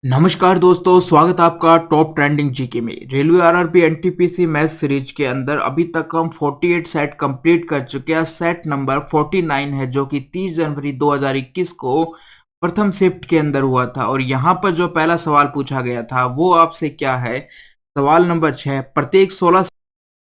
नमस्कार दोस्तों, स्वागत है आपका टॉप ट्रेंडिंग जीके में। Railway RRB NTPC math series के अंदर अभी तक हम 48 सेट कंप्लीट कर चुके हैं। सेट नंबर 49 है जो कि 30 जनवरी 2021 को प्रथम शिफ्ट के अंदर हुआ था। और यहाँ पर जो पहला सवाल पूछा गया था वो आपसे क्या है, सवाल नंबर 6, प्रत्येक 16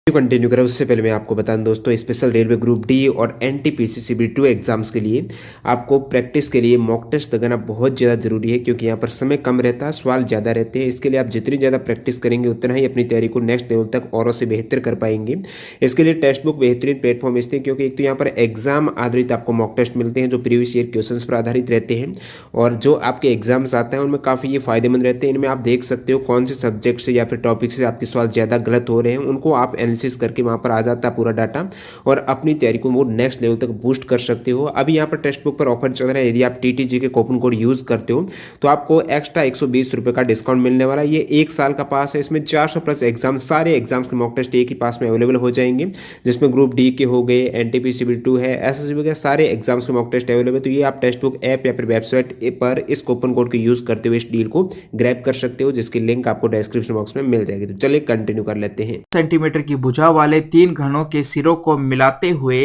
कंटिन्यू करें उससे पहले मैं आपको बता दूं दोस्तों, स्पेशल रेलवे ग्रुप डी और एनटीपीसी सीबी2 एग्जाम्स के लिए आपको प्रैक्टिस के लिए मॉक टेस्ट लगाना बहुत ज़्यादा जरूरी है, क्योंकि यहाँ पर समय कम रहता है, सवाल ज़्यादा रहते हैं। इसके लिए आप जितनी ज़्यादा प्रैक्टिस करेंगे उतना ही अपनी तैयारी को नेक्स्ट लेवल तक औरों से बेहतर कर पाएंगे। इसके लिए टेक्स्ट बुक बेहतरीन प्लेटफॉर्म इसलिए हैं क्योंकि एक तो यहाँ पर एग्जाम आधारित आपको मॉक टेस्ट मिलते हैं जो प्रीवियस ईयर क्वेश्चन पर आधारित रहते हैं, और जो आपके एग्जाम्स आते हैं उनमें काफ़ी ये फायदेमंद रहते हैं। इनमें आप देख सकते हो कौन से सब्जेक्ट से या फिर टॉपिक से आपके सवाल ज़्यादा गलत हो रहे हैं, उनको आप एनालिसिस करके वहाँ पर आ जाता है पूरा डाटा, और अपनी तैयारी को वो नेक्स्ट लेवल तक बूस्ट कर सकते हो। अभी यहाँ पर टेक्स्ट बुक पर ऑफर चल रहा है, यदि आप टीटीजी के कूपन कोड यूज करते हो तो आपको एक्स्ट्रा 120 रुपये का डिस्काउंट मिलने वाला है। ये एक साल का पास है, इसमें 400 प्लस एग्जाम, सारे एग्जाम्स के मॉक टेस्ट एक ही पास में अवेलेबल हो जाएंगे, जिसमें ग्रुप डी के हो गए, एनटीपीसी 2 है, एसएससी वगैरह सारे एग्जाम्स के मॉक टेस्ट अवेलेबल है। तो ये आप टेक्स्ट बुक ऐप या फिर वेबसाइट पर इस कूपन कोड को यूज करते हुए इस डील को ग्रैब कर सकते हो, जिसकी लिंक आपको डिस्क्रिप्शन बॉक्स में मिल जाएगी। तो चलिए कंटिन्यू कर लेते हैं। सेंटीमीटर की भुजा वाले तीन घनों के सिरों को मिलाते हुए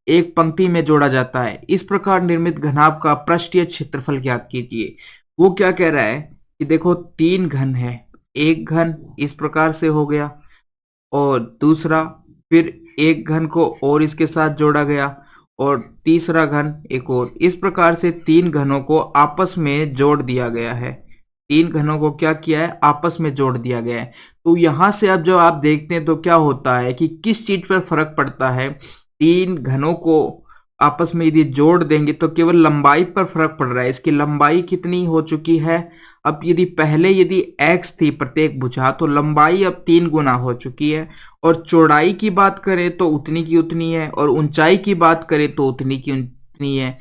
एक पंक्ति में जोड़ा जाता है। इस प्रकार निर्मित घनाभ का पृष्ठीय क्षेत्रफल ज्ञात कीजिए। वो क्या कह रहा है कि देखो तीन घन है, एक घन इस प्रकार से हो गया और दूसरा, फिर एक घन को और इसके साथ जोड़ा गया और तीसरा घन एक और, इस प्रकार से तीन घनों को आपस में जोड़ दिया गया है। तीन घनों को क्या किया है, आपस में जोड़ दिया गया है। तो यहां से अब जब आप देखते हैं तो क्या होता है कि किस चीज पर फर्क पड़ता है। तीन घनों को आपस में यदि जोड़ देंगे तो केवल लंबाई पर फर्क पड़ रहा है। इसकी लंबाई कितनी हो चुकी है, अब यदि पहले यदि x थी प्रत्येक भुजा तो लंबाई अब 3 गुना हो चुकी है, और चौड़ाई की बात करें तो उतनी की उतनी है, और ऊंचाई की बात करें तो उतनी की उतनी है।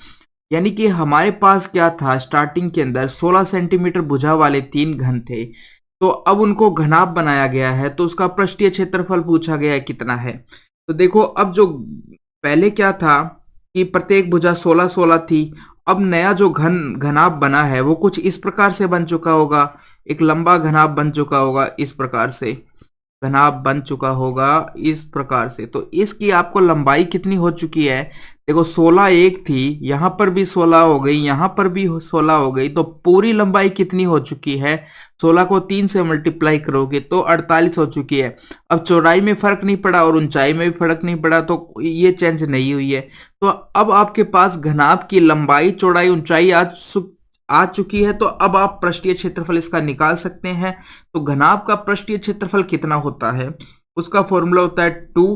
यानी कि हमारे पास क्या था, स्टार्टिंग के अंदर 16 सेंटीमीटर भुजा वाले तीन घन थे, तो अब उनको घनाभ बनाया गया है तो उसका पृष्ठीय क्षेत्रफल पूछा गया है कितना है। तो देखो अब जो पहले क्या था कि प्रत्येक भुजा 16 16 थी, अब नया जो घनाभ बना है वो कुछ इस प्रकार से बन चुका होगा, एक लंबा घनाभ बन चुका होगा, इस प्रकार से घनाभ बन चुका होगा इस प्रकार से। तो इसकी आपको लंबाई कितनी हो चुकी है, देखो 16 एक थी, यहां पर भी 16 हो गई, यहां पर भी 16 हो गई, तो पूरी लंबाई कितनी हो चुकी है, 16 को 3 से मल्टीप्लाई करोगे तो 48 हो चुकी है। अब चौड़ाई में फर्क नहीं पड़ा और ऊंचाई में भी फर्क नहीं पड़ा, तो ये चेंज नहीं हुई है। तो अब आपके पास घनाभ की लंबाई चौड़ाई ऊंचाई आ चुकी है, तो अब आप पृष्ठीय क्षेत्रफल इसका निकाल सकते हैं। तो घनाभ का पृष्ठीय क्षेत्रफल कितना होता है, उसका फॉर्मूला होता है 2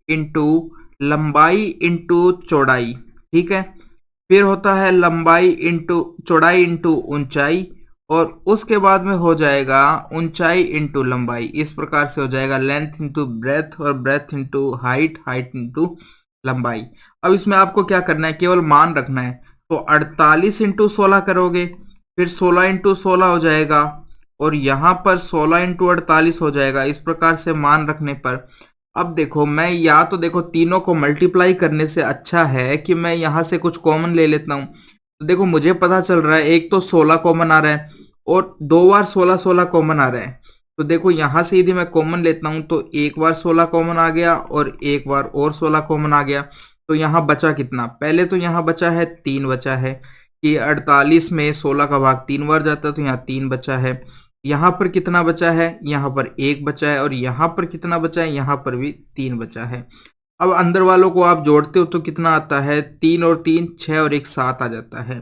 इंटू लंबाई इंटू चौड़ाई, ठीक है। फिर होता है लंबाई इंटू चौड़ाई इंटू ऊंचाई, और उसके बाद में हो जाएगा ऊंचाई इंटू लंबाई, इस प्रकार से हो जाएगा लेंथ इंटू ब्रेथ और breath into height, height into लंबाई। अब इसमें आपको क्या करना है, केवल मान रखना है। तो 48 इंटू 16 करोगे, फिर 16 इंटू 16 हो जाएगा, और यहां पर 16 इंटू 48 हो जाएगा। इस प्रकार से मान रखने पर अब देखो, मैं या तो देखो तीनों को मल्टीप्लाई करने से अच्छा है कि मैं यहां से कुछ कॉमन ले लेता हूं। तो देखो मुझे पता चल रहा है एक तो 16 कॉमन आ रहा है और दो बार 16 16 कॉमन आ रहा है। तो देखो यहां से यदि मैं कॉमन लेता हूं तो एक बार 16 कॉमन आ गया और एक बार और 16 कॉमन आ गया। तो यहाँ बचा कितना, पहले तो यहाँ बचा है 3 बचा है, कि 48 में 16 का भाग 3 बार जाता है, तो यहाँ 3 बचा है। यहाँ पर कितना बचा है, यहाँ पर 1 बचा है, और यहाँ पर कितना बचा है, यहाँ पर भी 3 बचा है। अब अंदर वालों को आप जोड़ते हो तो कितना आता है, 3 और 3 6 और 1 7 आ जाता है।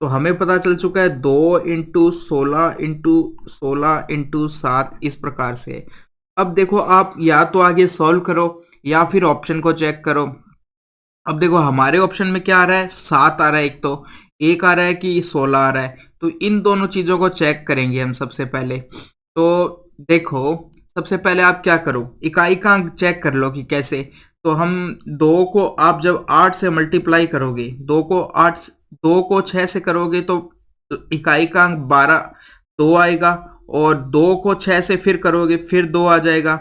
तो हमें पता चल चुका है 2 इंटू 16 इंटू 16 इंटू 7, इस प्रकार से। अब देखो आप या तो आगे सॉल्व करो या फिर ऑप्शन को चेक करो। अब देखो हमारे ऑप्शन में क्या आ रहा है, 7 आ रहा है, एक तो एक आ रहा है कि 16 आ रहा है। तो इन दोनों चीजों को चेक करेंगे हम सबसे पहले। तो देखो सबसे पहले आप क्या करो, इकाई का अंक चेक कर लो कि कैसे। तो हम 2 को आप जब 8 से मल्टीप्लाई करोगे, 2 को 6 से करोगे तो इकाई का अंक 12 2 आएगा, और 2 को 6 से फिर करोगे फिर 2 आ जाएगा,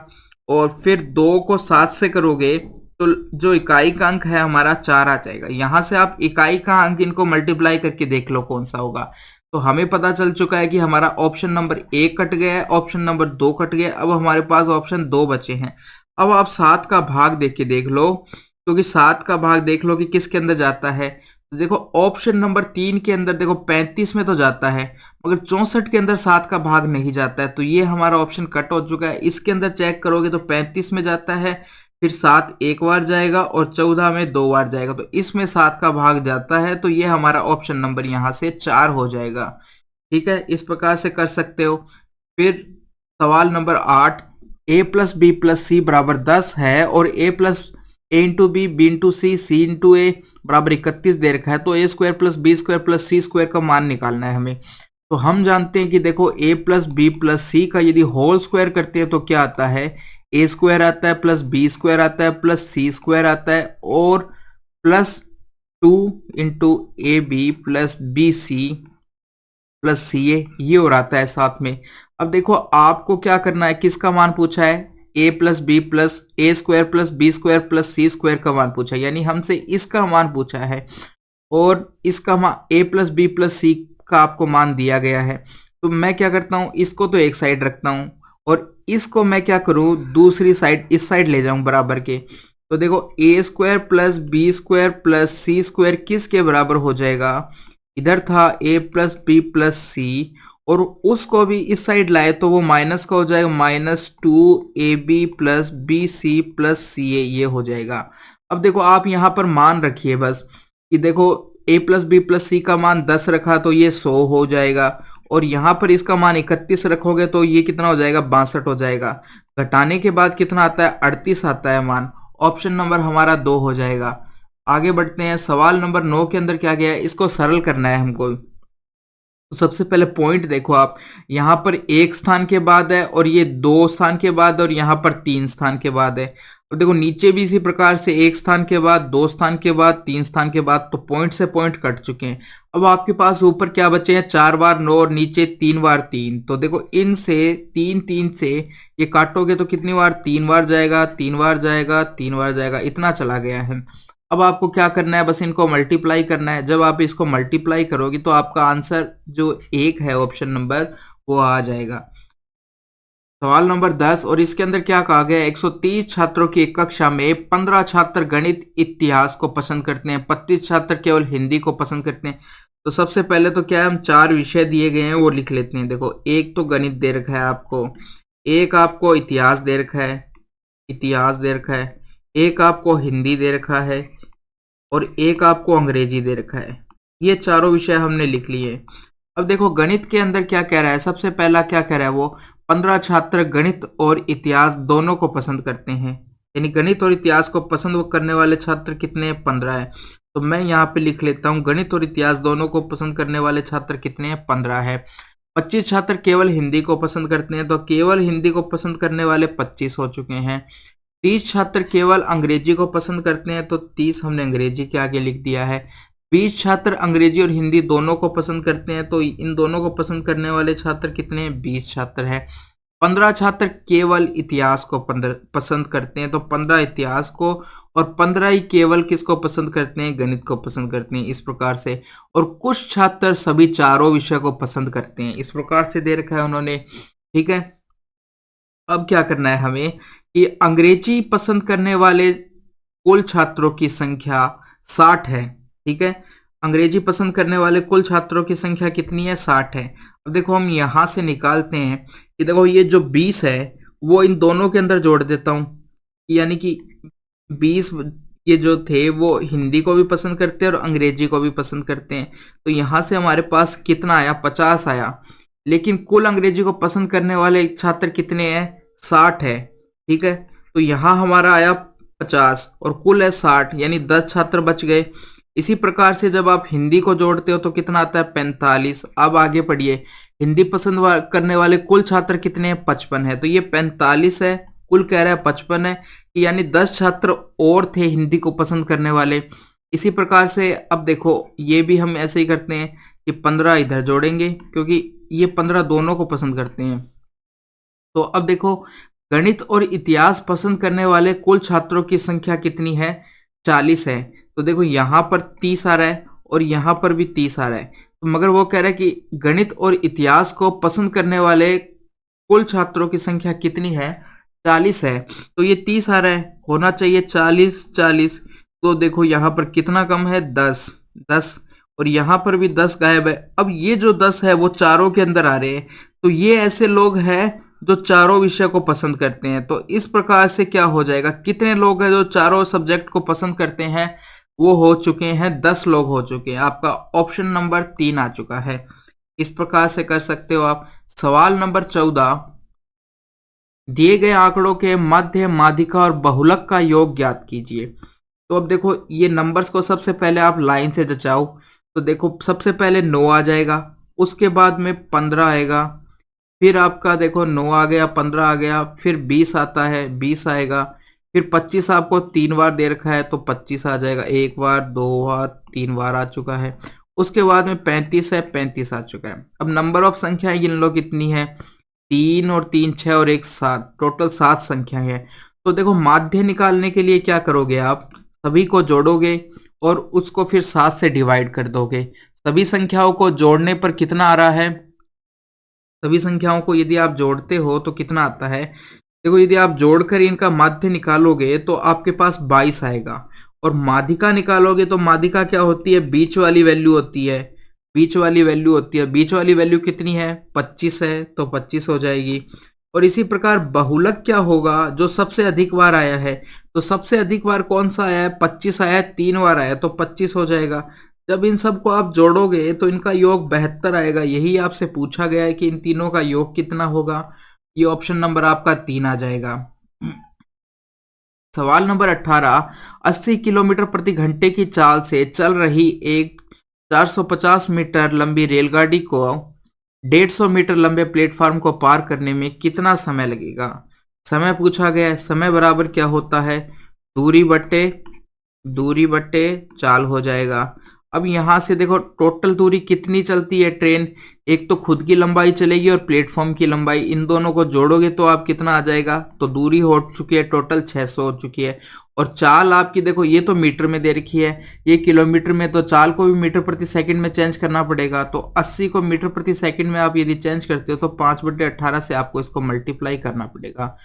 और फिर 2 को 7 से करोगे तो जो इकाई का अंक है हमारा 4 आ जाएगा। यहां से आप इकाई का अंक इनको मल्टीप्लाई करके देख लो कौन सा होगा। तो हमें पता चल चुका है कि हमारा ऑप्शन नंबर 1 कट गया है, ऑप्शन नंबर 2 कट गया, अब हमारे पास ऑप्शन 2 बचे हैं। अब आप 7 का भाग देख लो, क्योंकि 7 का भाग देख लो कि किसके अंदर जाता है। तो देखो ऑप्शन नंबर 3 के अंदर देखो 35 में तो जाता है, मगर 64 के अंदर 7 का भाग नहीं जाता है, तो ये हमारा ऑप्शन कट हो चुका है। इसके अंदर चेक करोगे तो 35 में जाता है, फिर 7 एक बार जाएगा और 14 में 2 बार जाएगा, तो इसमें 7 का भाग जाता है, तो ये हमारा ऑप्शन नंबर यहाँ से 4 हो जाएगा। ठीक है, इस प्रकार से कर सकते हो। फिर सवाल नंबर 8, a plus B plus C बराबर 10 है और a plus A into B, B into C, C into A बराबर 31 दे रखा है, तो A square plus B square plus C square का मान निकालना है हमें। तो हम जानते हैं कि देखो a प्लस बी प्लस सी का यदि होल स्क्वायर करते हैं तो क्या आता है, ए स्क्वायर आता है प्लस बी स्क्वायर आता है प्लस सी स्क्वायर आता है और plus 2 into A B plus B C plus C A, ये और आता है साथ में। अब देखो आपको क्या करना है, किसका मान पूछा है, A plus B plus A square plus B square plus C square का मान पूछा है, यानी हमसे इसका मान पूछा है और इसका मान ए प्लस बी प्लस सी का आपको मान दिया गया है। तो मैं क्या करता हूं, इसको तो एक साइड रखता हूं और इसको मैं क्या करूं, दूसरी साइड इस साइड ले जाऊं बराबर के। तो देखो A square plus B square plus C square किसके बराबर हो जाएगा, इधर था a plus B plus C और उसको भी इस साइड लाए तो वो माइनस का हो जाएगा, -2ab plus B C plus C A, ये हो जाएगा। अब देखो आप यहाँ पर मान रखिए बस कि देखो a प्लस बी प्लस सी का मान 10 रखा तो ये 100 हो जाएगा और यहाँ पर इसका मान 31 रखोगे तो ये कितना हो जाएगा, 62 हो जाएगा। घटाने के बाद कितना आता है, 38 आता है मान। ऑप्शन नंबर हमारा 2 हो जाएगा। आगे बढ़ते हैं, सवाल नंबर 9 के अंदर क्या गया है, इसको सरल करना है हमको। तो सबसे पहले पॉइंट देखो आप, यहाँ पर 1 स्थान के बाद है और ये 2 स्थान के बाद और यहाँ पर 3 स्थान के बाद है। और देखो नीचे भी इसी प्रकार से 1 स्थान के बाद, 2 स्थान के बाद, 3 स्थान के बाद, तो पॉइंट से पॉइंट कट चुके हैं। अब आपके पास ऊपर क्या बचे हैं, 4 बार 9 और नीचे 3 बार 3। तो देखो इनसे 3 से ये काटोगे तो कितनी बार, 3 बार जाएगा, 3 बार जाएगा, 3 बार जाएगा, इतना चला गया है। अब आपको क्या करना है, बस इनको मल्टीप्लाई करना है। जब आप इसको मल्टीप्लाई करोगे तो आपका आंसर जो 1 है ऑप्शन नंबर, वो आ जाएगा। सवाल नंबर 10 और इसके अंदर क्या कहा गया है, 130 छात्रों की एक कक्षा में 15 छात्र गणित इतिहास को पसंद करते हैं, 25 छात्र केवल हिंदी को पसंद करते हैं। तो सबसे पहले तो क्या है, हम 4 विषय दिए गए हैं वो लिख लेते हैं। देखो एक तो गणित दे रखा है आपको, एक आपको इतिहास दे रखा है, इतिहास दे रखा है, एक आपको हिंदी दे रखा है और एक आपको अंग्रेजी दे रखा है। ये चारों विषय हमने लिख लिए। अब देखो गणित के अंदर क्या कह रहा है, सबसे पहला क्या कह रहा है वो, 15 छात्र गणित और इतिहास दोनों को पसंद करते हैं, यानी गणित और इतिहास को पसंद करने वाले छात्र कितने हैं, 15 है। तो मैं यहाँ पे लिख लेता हूँ गणित और इतिहास दोनों को पसंद करने वाले छात्र कितने हैं, 15 है। 25 छात्र केवल हिंदी को पसंद करते हैं, तो केवल हिंदी को पसंद करने वाले 25 हो चुके हैं। 30 छात्र केवल अंग्रेजी को पसंद करते हैं, तो 30 हमने अंग्रेजी के आगे लिख दिया है। 20 छात्र अंग्रेजी और हिंदी दोनों को पसंद करते हैं, तो इन दोनों को पसंद करने वाले छात्र कितने हैं, 20 छात्र हैं। 15 छात्र केवल इतिहास को पसंद करते हैं, तो 15 इतिहास को और 15 ही केवल किसको पसंद करते हैं, गणित को पसंद करते हैं, इस प्रकार से। और कुछ छात्र सभी चारों विषय को पसंद करते हैं, इस प्रकार से दे रखा है उन्होंने। ठीक है, अब क्या करना है हमें कि अंग्रेजी पसंद करने वाले कुल छात्रों की संख्या 60 है। ठीक है, अंग्रेजी पसंद करने वाले कुल छात्रों की संख्या कितनी है, 60 है। अब देखो हम यहां से निकालते हैं कि देखो ये जो 20 है वो इन दोनों के अंदर जोड़ देता हूं, यानी कि 20 ये जो थे वो हिंदी को भी पसंद करते हैं और अंग्रेजी को भी पसंद करते हैं। तो यहां से हमारे पास कितना आया, 50 आया। लेकिन कुल अंग्रेजी को पसंद करने वाले छात्र कितने हैं, 60 है। ठीक है, तो यहां हमारा आया 50 और कुल है 60, यानी 10 छात्र बच गए। इसी प्रकार से जब आप हिंदी को जोड़ते हो तो कितना आता है, 45। अब आगे पढ़िए, हिंदी पसंद करने वाले कुल छात्र कितने हैं, 55 है। तो ये 45 है, कुल कह रहा है 55 है, यानी 10 छात्र और थे हिंदी को पसंद करने वाले। इसी प्रकार से अब देखो ये भी हम ऐसे ही करते हैं कि 15 इधर जोड़ेंगे क्योंकि ये 15 दोनों को पसंद करते हैं। तो अब देखो गणित और इतिहास पसंद करने वाले कुल छात्रों की संख्या कितनी है, 40 है। तो देखो यहाँ पर 30 आ रहा है और यहाँ पर भी 30 आ रहा है, मगर वो कह रहा है कि गणित और इतिहास को पसंद करने वाले कुल छात्रों की संख्या कितनी है, 40 है। तो ये 30 आ रहा है, होना चाहिए 40 40। तो देखो यहाँ पर कितना कम है, 10 10, और यहाँ पर भी 10 गायब है। अब ये जो 10 है वो चारों के अंदर आ रहे हैं, तो ये ऐसे लोग हैं जो चारों विषय को पसंद करते हैं। तो इस प्रकार से क्या हो जाएगा, कितने लोग हैं जो चारों सब्जेक्ट को पसंद करते हैं, वो हो चुके हैं 10 लोग हो चुके हैं। आपका ऑप्शन नंबर 3 आ चुका है। इस प्रकार से कर सकते हो आप। सवाल नंबर 14, दिए गए आंकड़ों के मध्य, माध्यिका और बहुलक का योग ज्ञात कीजिए। तो अब देखो ये नंबर्स को सबसे पहले आप लाइन से जचाओ। तो देखो सबसे पहले 9 आ जाएगा, उसके बाद में 15 आएगा, फिर आपका देखो 9 आ गया, 15 आ गया, फिर 20 आता है, 20 आएगा, फिर 25 आपको 3 बार दे रखा है तो 25 आ जाएगा, 1 बार, 2 बार, 3 बार आ चुका है। उसके बाद में 35 है, 35 आ चुका है। अब नंबर ऑफ संख्या गिन लो कितनी है, 3 और 3 6 और 1 7, टोटल 7 संख्या है। तो देखो माध्य निकालने के लिए क्या करोगे, आप सभी को जोड़ोगे और उसको फिर 7 से डिवाइड कर दोगे। सभी संख्याओं को जोड़ने पर कितना आ रहा है, सभी संख्याओं को यदि आप जोड़ते हो तो कितना आता है, देखो यदि आप जोड़कर इनका माध्य निकालोगे तो आपके पास 22 आएगा। और माध्यिका निकालोगे तो माध्यिका क्या होती है, बीच वाली वैल्यू होती है, बीच वाली वैल्यू होती है। बीच वाली वैल्यू कितनी है, 25 है, तो 25 हो जाएगी। और इसी प्रकार बहुलक क्या होगा, जो सबसे अधिक बार आया है। तो सबसे अधिक बार कौन सा आया है, 25 आया है, 3 बार आया तो 25 हो जाएगा। जब इन सबको आप जोड़ोगे तो इनका योग 72 आएगा। यही आपसे पूछा गया है कि इन तीनों का योग कितना होगा। ये ऑप्शन नंबर आपका 3 आ जाएगा। सवाल नंबर 18, 80 किलोमीटर प्रति घंटे की चाल से चल रही एक 450 मीटर लंबी रेलगाड़ी को 150 मीटर लंबे प्लेटफॉर्म को पार करने में कितना समय लगेगा। समय पूछा गया है। समय बराबर क्या होता है, दूरी बट्टे चाल हो जाएगा। अब यहां से देखो टोटल दूरी कितनी चलती है ट्रेन, एक तो खुद की लंबाई चलेगी और प्लेटफॉर्म की लंबाई, इन दोनों को जोड़ोगे तो आप कितना आ जाएगा। तो दूरी हो चुकी है टोटल 600 हो चुकी है। और चाल आपकी देखो ये तो मीटर में दे रखी है, ये किलोमीटर में, तो चाल को भी मीटर प्रति सेकंड में चेंज करना पड़ेगा। तो 80 को मीटर प्रति सेकंड में आप यदि चेंज करते हो तो 5/18 से आपको इसको मल्टीप्लाई करना पड़ेगा।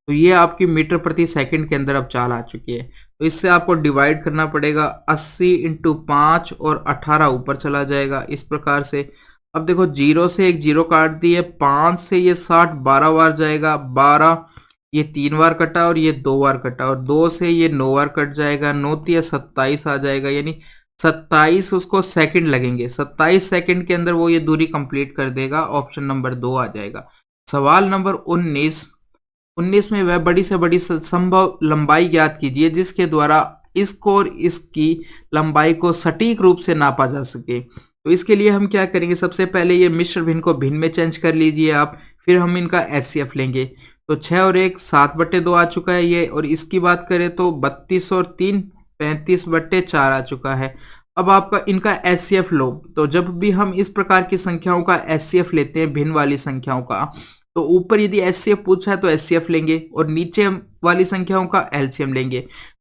तो ये आपकी मीटर प्रति सेकंड के अंदर अब चाल आ चुकी है। तो इससे आपको डिवाइड करना पड़ेगा, 80 इंटू 5 और 18 ऊपर चला जाएगा इस प्रकार से। अब देखो 0 से एक 0 काट दिए, 5 से ये 60 12 बार जाएगा, 12 ये 3 बार कटा और ये 2 बार कटा, और 2 से ये 9 बार कट जाएगा, 9 3 27 आ जाएगा, यानी 27 उसको सेकंड लगेंगे। 27 सेकंड के अंदर वो ये दूरी कंप्लीट कर देगा। ऑप्शन नंबर 2 आ जाएगा। सवाल नंबर 19 में वह बड़ी से बड़ी संभव लंबाई ज्ञात कीजिए जिसके द्वारा इसको और इसकी लंबाई को सटीक रूप से नापा जा सके। तो इसके लिए हम क्या करेंगे, सबसे पहले ये मिश्र भिन्न को भिन्न में चेंज कर लीजिए आप, फिर हम इनका एचसीएफ लेंगे। तो 6 और 1 7/2 आ चुका है ये, और इसकी बात करें तो 32 और 3 35/4 आ चुका है। अब आपका इनका एचसीएफ लो। तो जब भी हम इस प्रकार की संख्याओं का एचसीएफ लेते हैं, भिन्न वाली संख्याओं का, तो ऊपर यदि एचसीएफ पूछा है तो एचसीएफ लेंगे और नीचे वाली संख्याओं का एलसीएम लेंगे।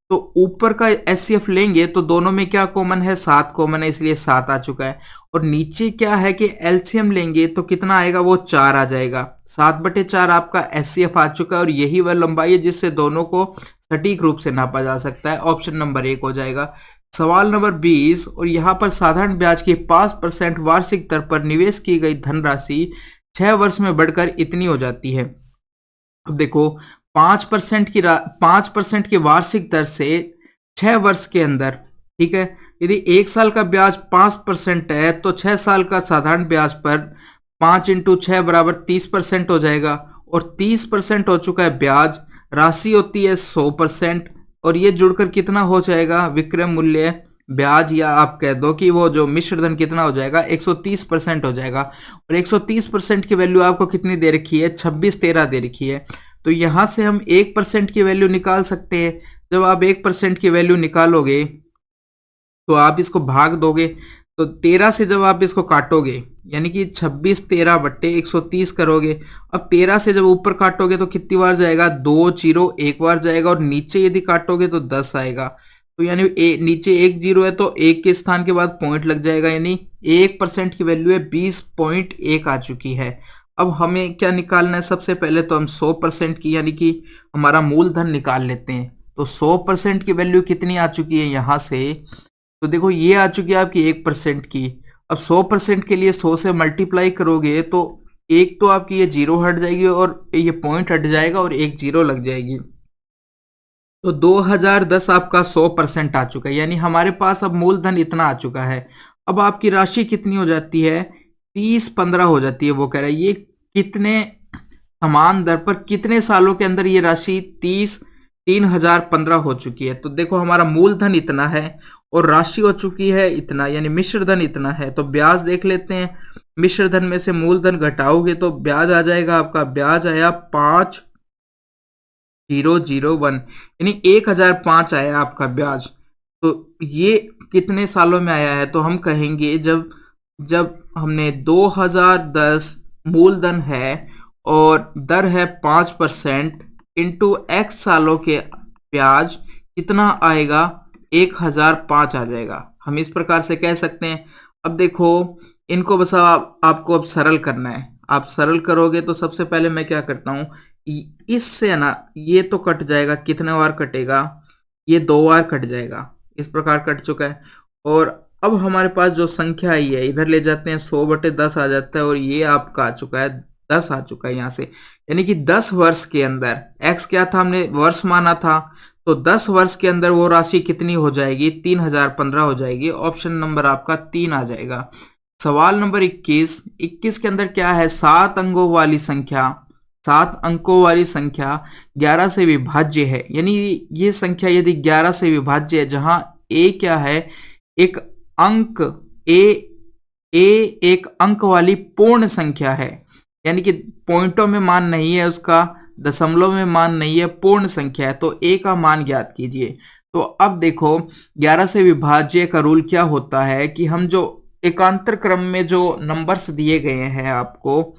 तो ऊपर का एचसीएफ लेंगे तो दोनों में क्या कॉमन है, 7 कॉमन है, इसलिए 7 आ चुका है। और नीचे क्या है कि एलसीएम लेंगे तो कितना आएगा, वो 4 आ जाएगा। 7/4 आपका एचसीएफ आ चुका है, और यही वह लंबाई है जिससे दोनों को सटीक रूप से नापा जा सकता है। ऑप्शन नंबर 1 हो जाएगा। सवाल नंबर 20, और यहाँ पर साधारण ब्याज की 5% वार्षिक दर पर निवेश की गई धनराशि 6 वर्ष में बढ़कर इतनी हो जाती है। अब देखो 5% की वार्षिक दर से 6 वर्ष के अंदर, ठीक है, यदि 1 साल का ब्याज 5% है तो 6 साल का साधारण ब्याज पर 5 इंटू 6 बराबर 30% हो जाएगा। और 30% हो चुका है ब्याज, राशि होती है 100%, और ये जुड़कर कितना हो जाएगा, विक्रय मूल्य ब्याज, या आप कह दो कि वो जो मिश्र धन कितना हो जाएगा, 130% हो जाएगा। और 130% की वैल्यू आपको कितनी दे रखी है, 2613 दे रखी है। तो यहां से हम 1% की वैल्यू निकाल सकते हैं। जब आप 1% की वैल्यू निकालोगे तो आप इसको भाग दोगे, तो 13 से जब आप इसको काटोगे, यानी कि 2613/130 करोगे। अब 13 से जब ऊपर काटोगे तो कितनी बार जाएगा, 2 0 1 बार जाएगा, और नीचे यदि काटोगे तो 10 आएगा। तो यानी नीचे एक जीरो है तो एक के स्थान के बाद पॉइंट लग जाएगा, यानी 1% की वैल्यू है 20.1 आ चुकी है। अब हमें क्या निकालना है, सबसे पहले तो हम 100% की यानी कि हमारा मूलधन निकाल लेते हैं। तो 100% की वैल्यू कितनी आ चुकी है यहाँ से, तो देखो ये आ चुकी है आपकी 1% की। अब 100% के लिए 100 से मल्टीप्लाई करोगे तो एक तो आपकी ये जीरो हट जाएगी और ये पॉइंट हट जाएगा और एक जीरो लग जाएगी। तो 2010 आपका 100% आ चुका है, यानी हमारे पास अब मूलधन इतना आ चुका है। अब आपकी राशि कितनी हो जाती है, 30-15 हो जाती है। वो कह रहा है ये कितने समान दर पर कितने सालों के अंदर ये राशि 30,015 हो चुकी है। तो देखो हमारा मूलधन इतना है और राशि हो चुकी है इतना, यानी मिश्र धन इतना है। तो ब्याज देख लेते हैं, मिश्र धन में से मूलधन घटाओगे तो ब्याज आ जाएगा आपका, ब्याज आया 5,001, यानी 1,005 आया आपका ब्याज। तो ये कितने सालों में आया है, तो हम कहेंगे जब जब हमने 2010 मूलधन है और दर है 5% इंटू एक्स सालों के ब्याज कितना आएगा, 1,005 आ जाएगा। हम इस प्रकार से कह सकते हैं। अब देखो इनको बस आपको अब सरल करना है। आप सरल करोगे तो सबसे पहले मैं क्या करता हूं, इससे है ना ये तो कट जाएगा, कितने बार कटेगा, ये 2 बार कट जाएगा, इस प्रकार कट चुका है। और अब हमारे पास जो संख्या आई है इधर ले जाते हैं, 100/10 आ जाता है और ये आपका आ चुका है 10 आ चुका है यहाँ से। यानी कि 10 वर्ष के अंदर, एक्स क्या था हमने वर्ष माना था, तो 10 वर्ष के अंदर वो राशि कितनी हो जाएगी, 3,015 हो जाएगी। ऑप्शन नंबर आपका 3 आ जाएगा। सवाल नंबर 21 के अंदर क्या है, 7 अंकों वाली संख्या, 7 अंकों वाली संख्या 11 से विभाज्य है। यानी ये संख्या यदि 11 से विभाज्य है, जहां ए क्या है, एक अंक, ए एक अंक वाली पूर्ण संख्या है, यानी कि पॉइंटों में मान नहीं है उसका, दशमलव में मान नहीं है, पूर्ण संख्या है। तो ए का मान ज्ञात कीजिए। तो अब देखो 11 से विभाज्य का रूल क्या होता है कि हम जो एकांतर क्रम में जो नंबर्स दिए गए हैं आपको,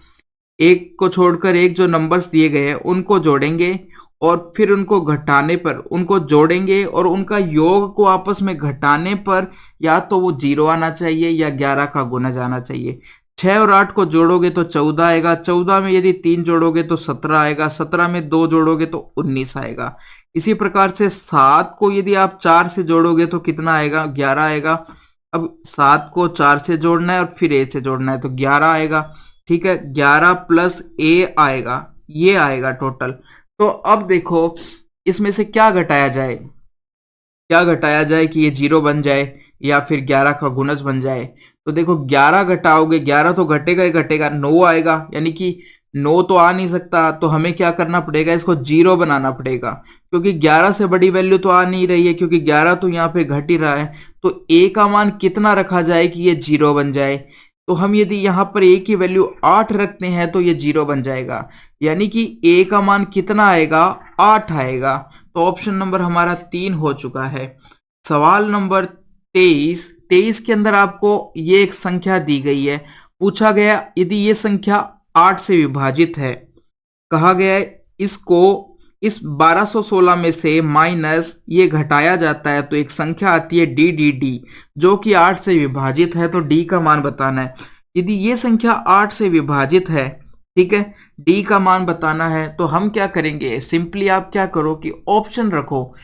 एक को छोड़कर एक जो नंबर्स दिए गए हैं उनको जोड़ेंगे और फिर उनको घटाने पर उनको जोड़ेंगे और उनका योग को आपस में घटाने पर या तो वो 0 आना चाहिए या 11 का गुणज आना चाहिए। 6 और 8 को जोड़ोगे तो 14 आएगा, 14 में यदि 3 जोड़ोगे तो 17 आएगा, 17 में 2 जोड़ोगे तो 19 आएगा। इसी प्रकार से 7 को यदि आप 4 से जोड़ोगे तो कितना आएगा, 11 आएगा। अब 7 को 4 से जोड़ना है और फिर ए से जोड़ना है तो 11 आएगा। ठीक है, 11 प्लस ए आएगा, ये आएगा टोटल। तो अब देखो इसमें से क्या घटाया जाए, क्या घटाया जाए कि ये 0 बन जाए या फिर 11 का गुणज बन जाए। तो देखो 11 घटाओगे, 11 तो घटेगा ही घटेगा, 9 आएगा, यानी कि 9 तो आ नहीं सकता। तो हमें क्या करना पड़ेगा, इसको 0 बनाना पड़ेगा, क्योंकि 11 से बड़ी वैल्यू तो आ नहीं रही है, क्योंकि 11 तो यहाँ पे घट ही रहा है। तो ए का मान कितना रखा जाए कि ये 0 बन जाए, तो हम यदि यहाँ पर ए की वैल्यू 8 रखते हैं तो ये 0 बन जाएगा, यानी कि ए का मान कितना आएगा, 8 आएगा। तो ऑप्शन नंबर हमारा 3 हो चुका है। सवाल नंबर 23 के अंदर आपको ये एक संख्या दी गई है, पूछा गया यदि ये संख्या 8 से विभाजित है, कहा गया है इसको इस 1216 में से माइनस ये घटाया जाता है तो एक संख्या आती है डी डी डी जो कि 8 से विभाजित है, तो डी का मान बताना है। यदि ये संख्या 8 से विभाजित है, ठीक है, डी का मान बताना है, तो हम क्या करेंगे, सिंपली आप क्या करो कि ऑप्शन रखो,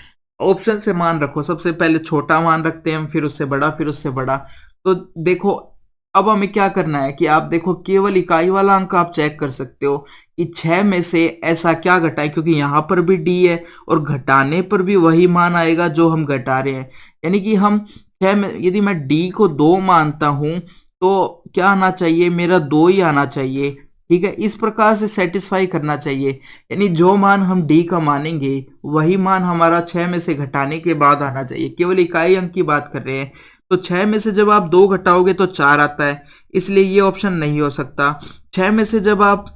ऑप्शन से मान रखो। सबसे पहले छोटा मान रखते हैं हम, फिर उससे बड़ा, फिर उससे बड़ा। तो देखो अब हमें क्या करना है कि आप देखो केवल इकाई वाला अंक आप चेक कर सकते हो कि 6 में से ऐसा क्या घटाए, क्योंकि यहां पर भी डी है और घटाने पर भी वही मान आएगा जो हम घटा रहे हैं। यानी कि हम 6 में यदि मैं डी को 2 मानता हूं तो क्या आना चाहिए, मेरा 2 ही आना चाहिए। ठीक है, इस प्रकार से सेटिस्फाई करना चाहिए, यानी जो मान हम डी का मानेंगे वही मान हमारा 6 में से घटाने के बाद आना चाहिए। केवल इकाई अंक की बात कर रहे हैं, तो 6 में से जब आप 2 घटाओगे तो 4 आता है, इसलिए ये ऑप्शन नहीं हो सकता। 6 में से जब आप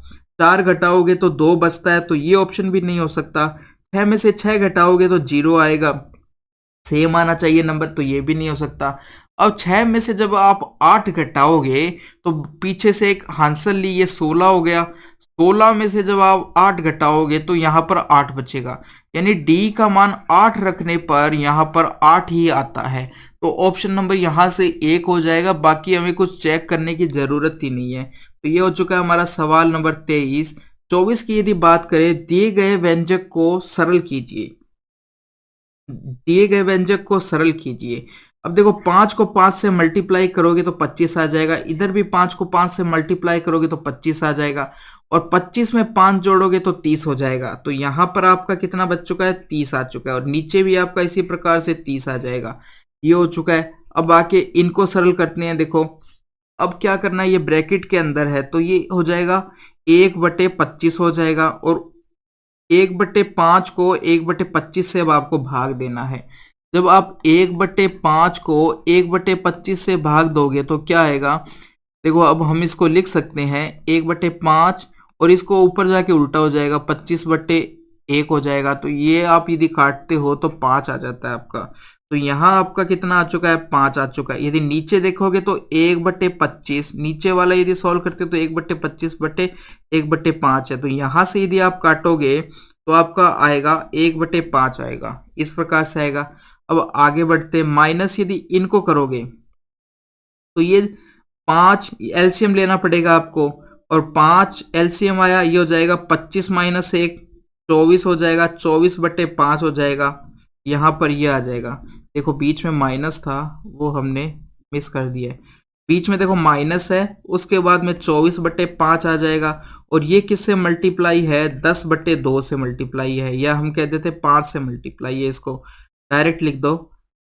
4 घटाओगे तो 2 बचता है, तो ये ऑप्शन भी नहीं हो सकता। 6 में से 6 घटाओगे तो 0 आएगा, सेम आना चाहिए नंबर, तो ये भी नहीं हो सकता। अब 6 में से जब आप 8 घटाओगे तो पीछे से एक हांसल ली, ये 16 हो गया, 16 में से जब आप 8 घटाओगे तो यहाँ पर 8 बचेगा, यानी डी का मान 8 रखने पर यहाँ पर 8 ही आता है। तो ऑप्शन नंबर यहाँ से 1 हो जाएगा, बाकी हमें कुछ चेक करने की जरूरत ही नहीं है। तो ये हो चुका है हमारा सवाल नंबर 23। 24 की यदि बात करें, दिए गए व्यंजक को सरल कीजिए। दिए गए व्यंजक को सरल कीजिए। अब देखो 5 को 5 से मल्टीप्लाई करोगे तो 25 आ जाएगा, इधर भी 5 को 5 से मल्टीप्लाई करोगे तो 25 आ जाएगा, और 25 में 5 जोड़ोगे तो 30 हो जाएगा। तो यहां पर आपका कितना बच चुका है, 30 आ चुका है, और नीचे भी आपका इसी प्रकार से 30 आ जाएगा। ये हो चुका है। अब आके इनको सरल करते हैं। देखो अब क्या करना है, ये ब्रैकेट के अंदर है तो ये हो जाएगा 1/25 हो जाएगा, और 1/5 को 1/25 से अब आपको भाग देना है। जब आप 1/5 को 1/25 से भाग दोगे तो क्या आएगा, देखो अब हम इसको लिख सकते हैं 1/5, और इसको ऊपर जाके उल्टा हो जाएगा, 25/1 हो जाएगा। तो ये आप यदि काटते हो तो 5 आ जाता है आपका। तो यहाँ आपका कितना आ चुका है, 5 आ चुका है। यदि नीचे देखोगे तो 1/25, नीचे वाला यदि सॉल्व करते हो तो 1/25/1/5 है। तो यहाँ से यदि आप काटोगे तो आपका आएगा 1/5 आएगा, इस प्रकार से आएगा। अब आगे बढ़ते, माइनस यदि इनको करोगे तो ये 5 एलसीएम लेना पड़ेगा आपको, और 5 एलसीएम आया, ये हो जाएगा 25 - 1 24 हो जाएगा, 24/5 हो जाएगा। यहाँ पर ये आ जाएगा। देखो बीच में माइनस था वो हमने मिस कर दिया है, बीच में देखो माइनस है, उसके बाद में 24/5 आ जाएगा, और ये किससे मल्टीप्लाई है, 10/2 से मल्टीप्लाई है, या हम कहते थे 5 से मल्टीप्लाई है। इसको डायरेक्ट लिख दो,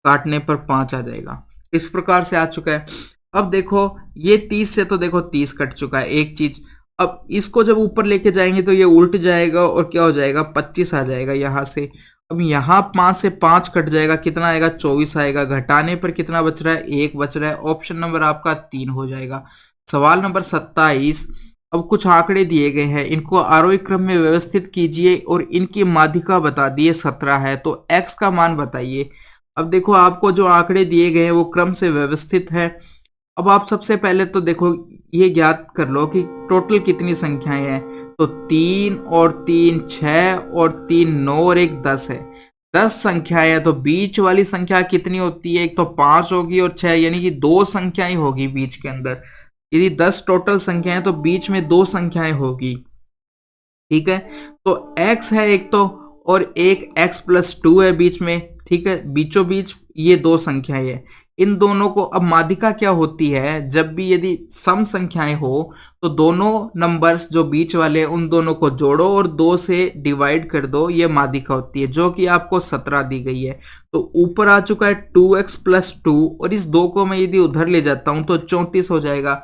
काटने पर 5 आ जाएगा। इस प्रकार से आ चुका है। अब देखो ये 30 से तो देखो 30 कट चुका है एक चीज। अब इसको जब ऊपर लेके जाएंगे तो ये उल्ट जाएगा, और क्या हो जाएगा, 25 आ जाएगा यहाँ से। अब यहाँ 5 से 5 कट जाएगा, कितना आएगा, 24 आएगा। घटाने पर कितना बच रहा है, 1 बच रहा है। ऑप्शन नंबर आपका 3 हो जाएगा। सवाल नंबर 27। अब कुछ आंकड़े दिए गए हैं, इनको आरोही क्रम में व्यवस्थित कीजिए और इनकी माध्यिका बता दिए 17 है, तो x का मान बताइए। अब देखो आपको जो आंकड़े दिए गए हैं वो क्रम से व्यवस्थित है। अब आप सबसे पहले तो देखो ये ज्ञात कर लो कि टोटल कितनी संख्याएं हैं। तो 3 और 3 6 और 3 9 और 1 10 है। 10 संख्याएं हैं, तो बीच वाली संख्या कितनी होती है, एक तो 5 होगी और 6, यानी कि 2 संख्याएं होगी बीच के अंदर। यदि 10 टोटल संख्याएं तो बीच में 2 संख्याएं होगी। ठीक है, तो x है एक तो, और एक x+2 है बीच में। ठीक है, बीचों बीच ये 2 संख्याएं है। इन दोनों को, अब माध्यिका क्या होती है, जब भी यदि सम संख्याएं हो तो दोनों नंबर्स जो बीच वाले उन दोनों को जोड़ो और 2 से डिवाइड कर दो, ये माध्यिका होती है, जो कि आपको 17 दी गई है। तो ऊपर आ चुका है 2x+2, और इस 2 को मैं यदि उधर ले जाता हूं तो 34 हो जाएगा।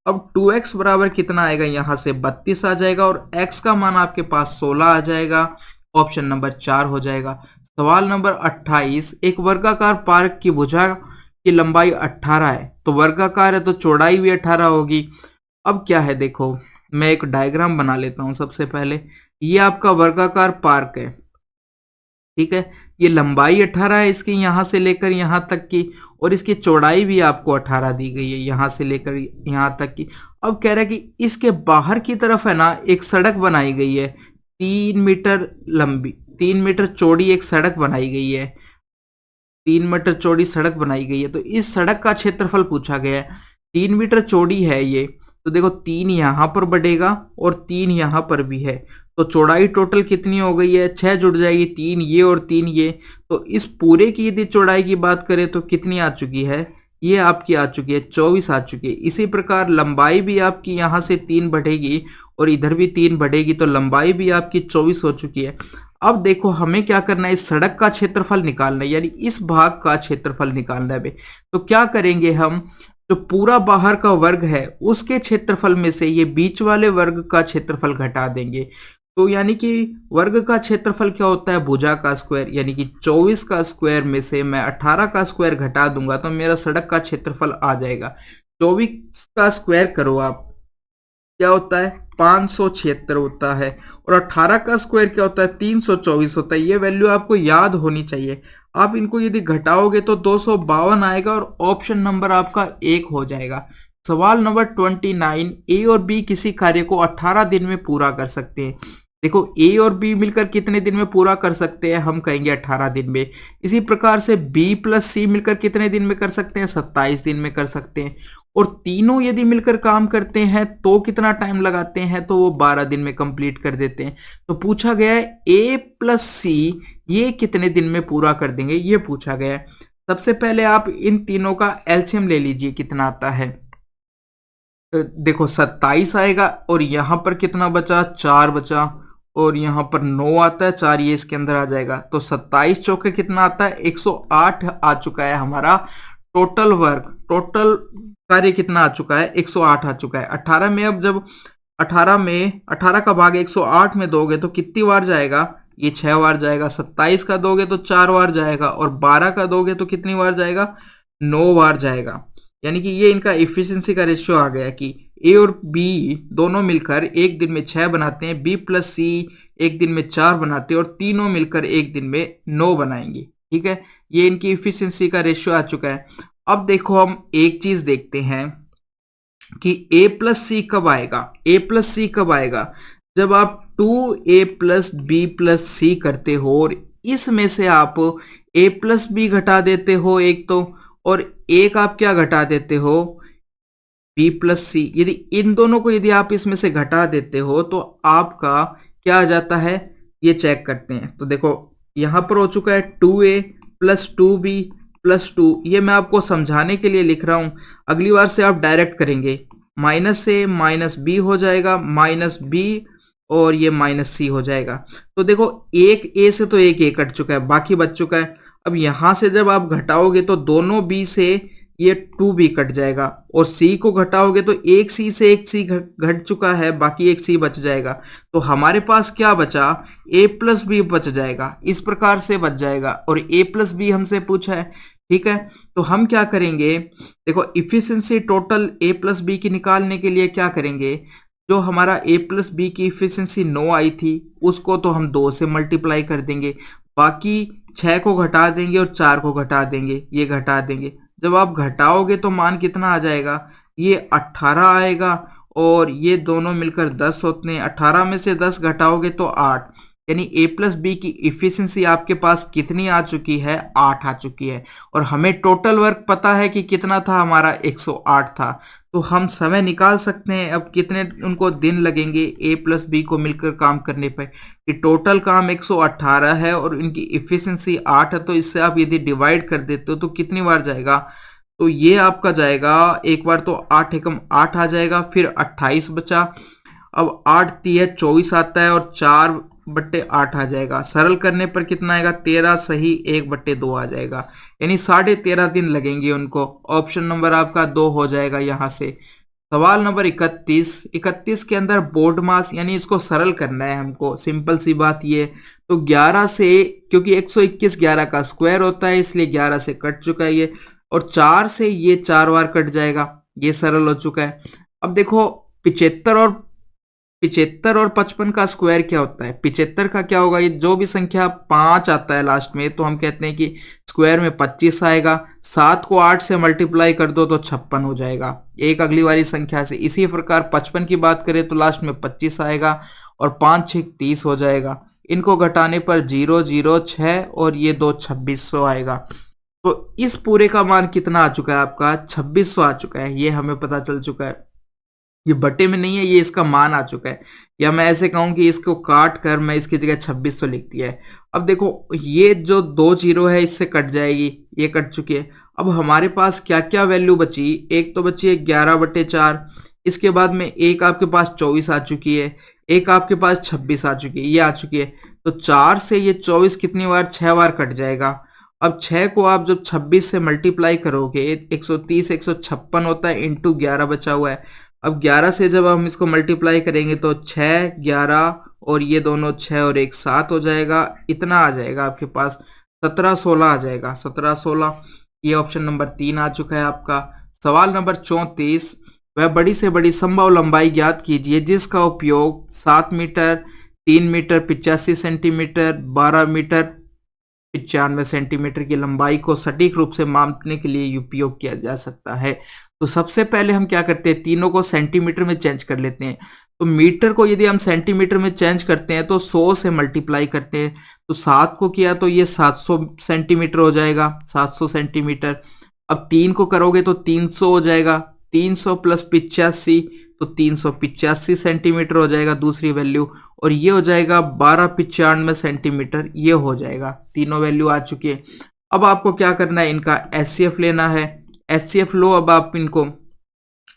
अब 2x बराबर कितना आएगा, यहां से 32 आ जाएगा, और x का मान आपके पास 16 आ जाएगा। ऑप्शन नंबर 4 हो जाएगा। सवाल नंबर 28। एक वर्गाकार पार्क की भुजा की लंबाई 18 है, तो वर्गाकार है तो चौड़ाई भी 18 होगी। अब क्या है, देखो मैं एक डायग्राम बना लेता हूं सबसे पहले। ये आपका वर्गाकार पार्क है। ठीक है, ये लंबाई 18 है इसकी, यहां से लेकर यहां तक की, और इसकी चौड़ाई भी आपको 18 दी गई है, यहां से लेकर यहां तक की। अब कह रहा है कि इसके बाहर की तरफ है ना एक सड़क बनाई गई है, 3 मीटर लंबी, 3 मीटर चौड़ी एक सड़क बनाई गई है, 3 मीटर चौड़ी सड़क बनाई गई है। तो इस सड़क का क्षेत्रफल पूछा गया है। 3 मीटर चौड़ी है ये, तो देखो 3 यहां पर बढ़ेगा और 3 यहां पर भी है, तो चौड़ाई टोटल कितनी हो गई है, 6 जुड़ जाएगी, 3 ये और 3 ये। तो इस पूरे की यदि चौड़ाई की बात करें तो कितनी आ चुकी है, ये आपकी आ चुकी है 24 आ चुकी है। इसी प्रकार लंबाई भी आपकी यहां से 3 बढ़ेगी और इधर भी 3 बढ़ेगी, तो लंबाई भी आपकी 24 हो चुकी है। अब देखो हमें क्या करना है, इस सड़क का क्षेत्रफल निकालना है, यानी इस भाग का क्षेत्रफल निकालना है। तो क्या करेंगे हम, जो पूरा बाहर का वर्ग है उसके क्षेत्रफल में से ये बीच वाले वर्ग का क्षेत्रफल घटा देंगे। तो यानी कि वर्ग का क्षेत्रफल क्या होता है, भुजा का स्क्वायर, यानी कि 24 का स्क्वायर में से मैं 18 का स्क्वायर घटा दूंगा तो मेरा सड़क का क्षेत्रफल आ जाएगा। 24 का स्क्वायर करो आप, क्या होता है 576 होता है, और 18 का स्क्वायर क्या होता है 324 होता है। ये वैल्यू आपको याद होनी चाहिए। आप इनको यदि घटाओगे तो 252 आएगा, और ऑप्शन नंबर आपका 1 हो जाएगा। सवाल नंबर 29, ए और बी किसी कार्य को 18 दिन में पूरा कर सकते हैं। देखो ए और बी मिलकर कितने दिन में पूरा कर सकते हैं, हम कहेंगे 18 दिन में। इसी प्रकार से बी प्लस सी मिलकर कितने दिन में कर सकते हैं, 27 दिन में कर सकते हैं। और तीनों यदि मिलकर काम करते हैं तो कितना टाइम लगाते हैं, तो वो 12 दिन में कंप्लीट कर देते हैं। तो पूछा गया है ए प्लस सी ये कितने दिन में पूरा कर देंगे, ये पूछा गया है। सबसे पहले आप इन तीनों का एलसीएम ले लीजिए, कितना आता है। देखो 27 आएगा और यहां पर कितना बचा, 4 बचा, और यहां पर 9 आता है, 4 ये इसके अंदर आ जाएगा। तो 27 चौके कितना आता है, 108 आ चुका है हमारा टोटल वर्क। टोटल कार्य कितना आ चुका है, 108 आ चुका है। 18 में अब जब 18 का भाग 108 में दोगे तो कितनी बार जाएगा, ये 6 बार जाएगा। 27 का दोगे तो 4 बार जाएगा, और 12 का दोगे तो कितनी बार जाएगा, 9 बार जाएगा। यानी कि ये इनका इफिशिएंसी का रेशियो आ गया कि ए और बी दोनों मिलकर एक दिन में 6 बनाते हैं, बी प्लस सी एक दिन में 4 बनाते हैं, और तीनों मिलकर एक दिन में 9 बनाएंगे। ठीक है, ये इनकी इफिशिएंसी का रेशियो आ चुका है। अब देखो हम एक चीज देखते हैं कि ए प्लस सी कब आएगा। ए प्लस सी कब आएगा, जब आप 2a प्लस बी प्लस सी करते हो और इसमें से आप a प्लस बी घटा देते हो एक तो, और एक आप क्या घटा देते हो, b प्लस सी। यदि इन दोनों को यदि आप इसमें से घटा देते हो तो आपका क्या आ जाता है, ये चेक करते हैं। तो देखो यहां पर हो चुका है 2a प्लस 2b प्लस 2। ये मैं आपको समझाने के लिए लिख रहा हूं, अगली बार से आप डायरेक्ट करेंगे। माइनस से माइनस बी हो जाएगा, माइनस बी, और ये माइनस सी हो जाएगा। तो देखो एक ए से तो एक ए कट चुका है, बाकी बच चुका है। अब यहां से जब आप घटाओगे तो दोनों बी से ये 2b कट जाएगा, और सी को घटाओगे तो एक सी से एक सी घट चुका है, बाकी एक सी बच जाएगा। तो हमारे पास क्या बचा, a प्लस बी बच जाएगा, इस प्रकार से बच जाएगा। और a प्लस बी हमसे पूछा है। ठीक है, तो हम क्या करेंगे, देखो efficiency total a plus B की निकालने के लिए क्या करेंगे, जो हमारा a प्लस बी की इफिशिएंसी 9 आई थी उसको तो हम 2 से मल्टीप्लाई कर देंगे, बाकी 6 को घटा देंगे और 4 को घटा देंगे, ये घटा देंगे। जब आप घटाओगे तो मान कितना आ जाएगा, ये 18 आएगा, और ये दोनों मिलकर 10 होते हैं। 18 में से 10 घटाओगे तो 8, यानी a प्लस बी की इफिशिएंसी आपके पास कितनी आ चुकी है, 8 आ चुकी है। और हमें टोटल वर्क पता है कि कितना था, हमारा 108 था। तो हम समय निकाल सकते हैं अब कितने उनको दिन लगेंगे a प्लस बी को मिलकर काम करने पर, कि टोटल काम 118 है और इनकी इफिशिएंसी 8 है। तो इससे आप यदि डिवाइड कर देते हो तो कितनी बार जाएगा, तो ये आपका जाएगा एक बार तो 8 एकम 8 आ जाएगा, फिर 28 बचा। अब 8 3 24 आता है, और 4/8 आ जाएगा। सरल करने पर कितना आएगा, 13 सही 1/2 आ जाएगा, यानी 13.5 दिन लगेंगे उनको। ऑप्शन नंबर आपका 2 हो जाएगा यहां से। सवाल नंबर 31 के अंदर बोर्ड मास, यानी इसको सरल करना है हमको, सिंपल सी बात ये। तो 11 से, क्योंकि 121 11 का स्क्वायर होता है इसलिए 11 से कट चुका है ये, और 4 से ये 4 बार कट जाएगा, ये सरल हो चुका है। अब देखो 75 और 55 का स्क्वायर क्या होता है, 75 का क्या होगा, ये जो भी संख्या 5 आता है लास्ट में तो हम कहते हैं कि स्क्वायर में 25 आएगा। 7 को 8 से मल्टीप्लाई कर दो तो 56 हो जाएगा, एक अगली वाली संख्या से। इसी प्रकार 55 की बात करें तो लास्ट में 25 आएगा, और 5 6 30 हो जाएगा। इनको घटाने पर 0 0 6, और ये 2 2600 आएगा। तो इस पूरे का मान कितना आ चुका है आपका, 2600 आ चुका है, ये हमें पता चल चुका है। ये बटे में नहीं है, ये इसका मान आ चुका है। या मैं ऐसे कहूं कि इसको काट कर मैं इसकी जगह 2600 लिख दिया है। अब देखो ये जो 2 जीरो है इससे कट जाएगी, ये कट चुकी है। अब हमारे पास क्या क्या वैल्यू बची, एक तो बची है 11/4, इसके बाद में एक आपके पास 24 आ चुकी है, एक आपके पास 26 आ चुकी है, ये आ चुकी है। तो 4 से ये 24 कितनी बार, 6 बार कट जाएगा। अब 6 को आप जब 26 से मल्टीप्लाई करोगे 130 156 होता है, इंटू 11 बचा हुआ है। अब 11 से जब हम इसको मल्टीप्लाई करेंगे तो 6 11, और ये दोनों 6 और 1 7 हो जाएगा। इतना आ जाएगा आपके पास 17 16 आ जाएगा, 17 16। ये ऑप्शन नंबर 3 आ चुका है आपका। सवाल नंबर 34, वह बड़ी से बड़ी संभव लंबाई ज्ञात कीजिए जिसका उपयोग 7 metre, 3 metre 85 centimetre, 12 metre 95 centimetre की लंबाई को सटीक रूप से मापने के लिए उपयोग किया जा सकता है। तो सबसे पहले हम क्या करते हैं, तीनों को सेंटीमीटर में चेंज कर लेते हैं। तो मीटर को यदि हम सेंटीमीटर में चेंज करते हैं तो 100 से मल्टीप्लाई करते हैं। तो 7 को किया तो ये 700 सेंटीमीटर हो जाएगा, 700 सेंटीमीटर। अब 3 को करोगे तो 300 हो जाएगा, 300 प्लस 85 तो 385 सेंटीमीटर हो जाएगा दूसरी वैल्यू। और ये हो जाएगा 1295 सेंटीमीटर, ये हो जाएगा। तीनों वैल्यू आ चुकी है। अब आपको क्या करना है, इनका एचसीएफ लेना है। एचसीएफ लो। अब आप इनको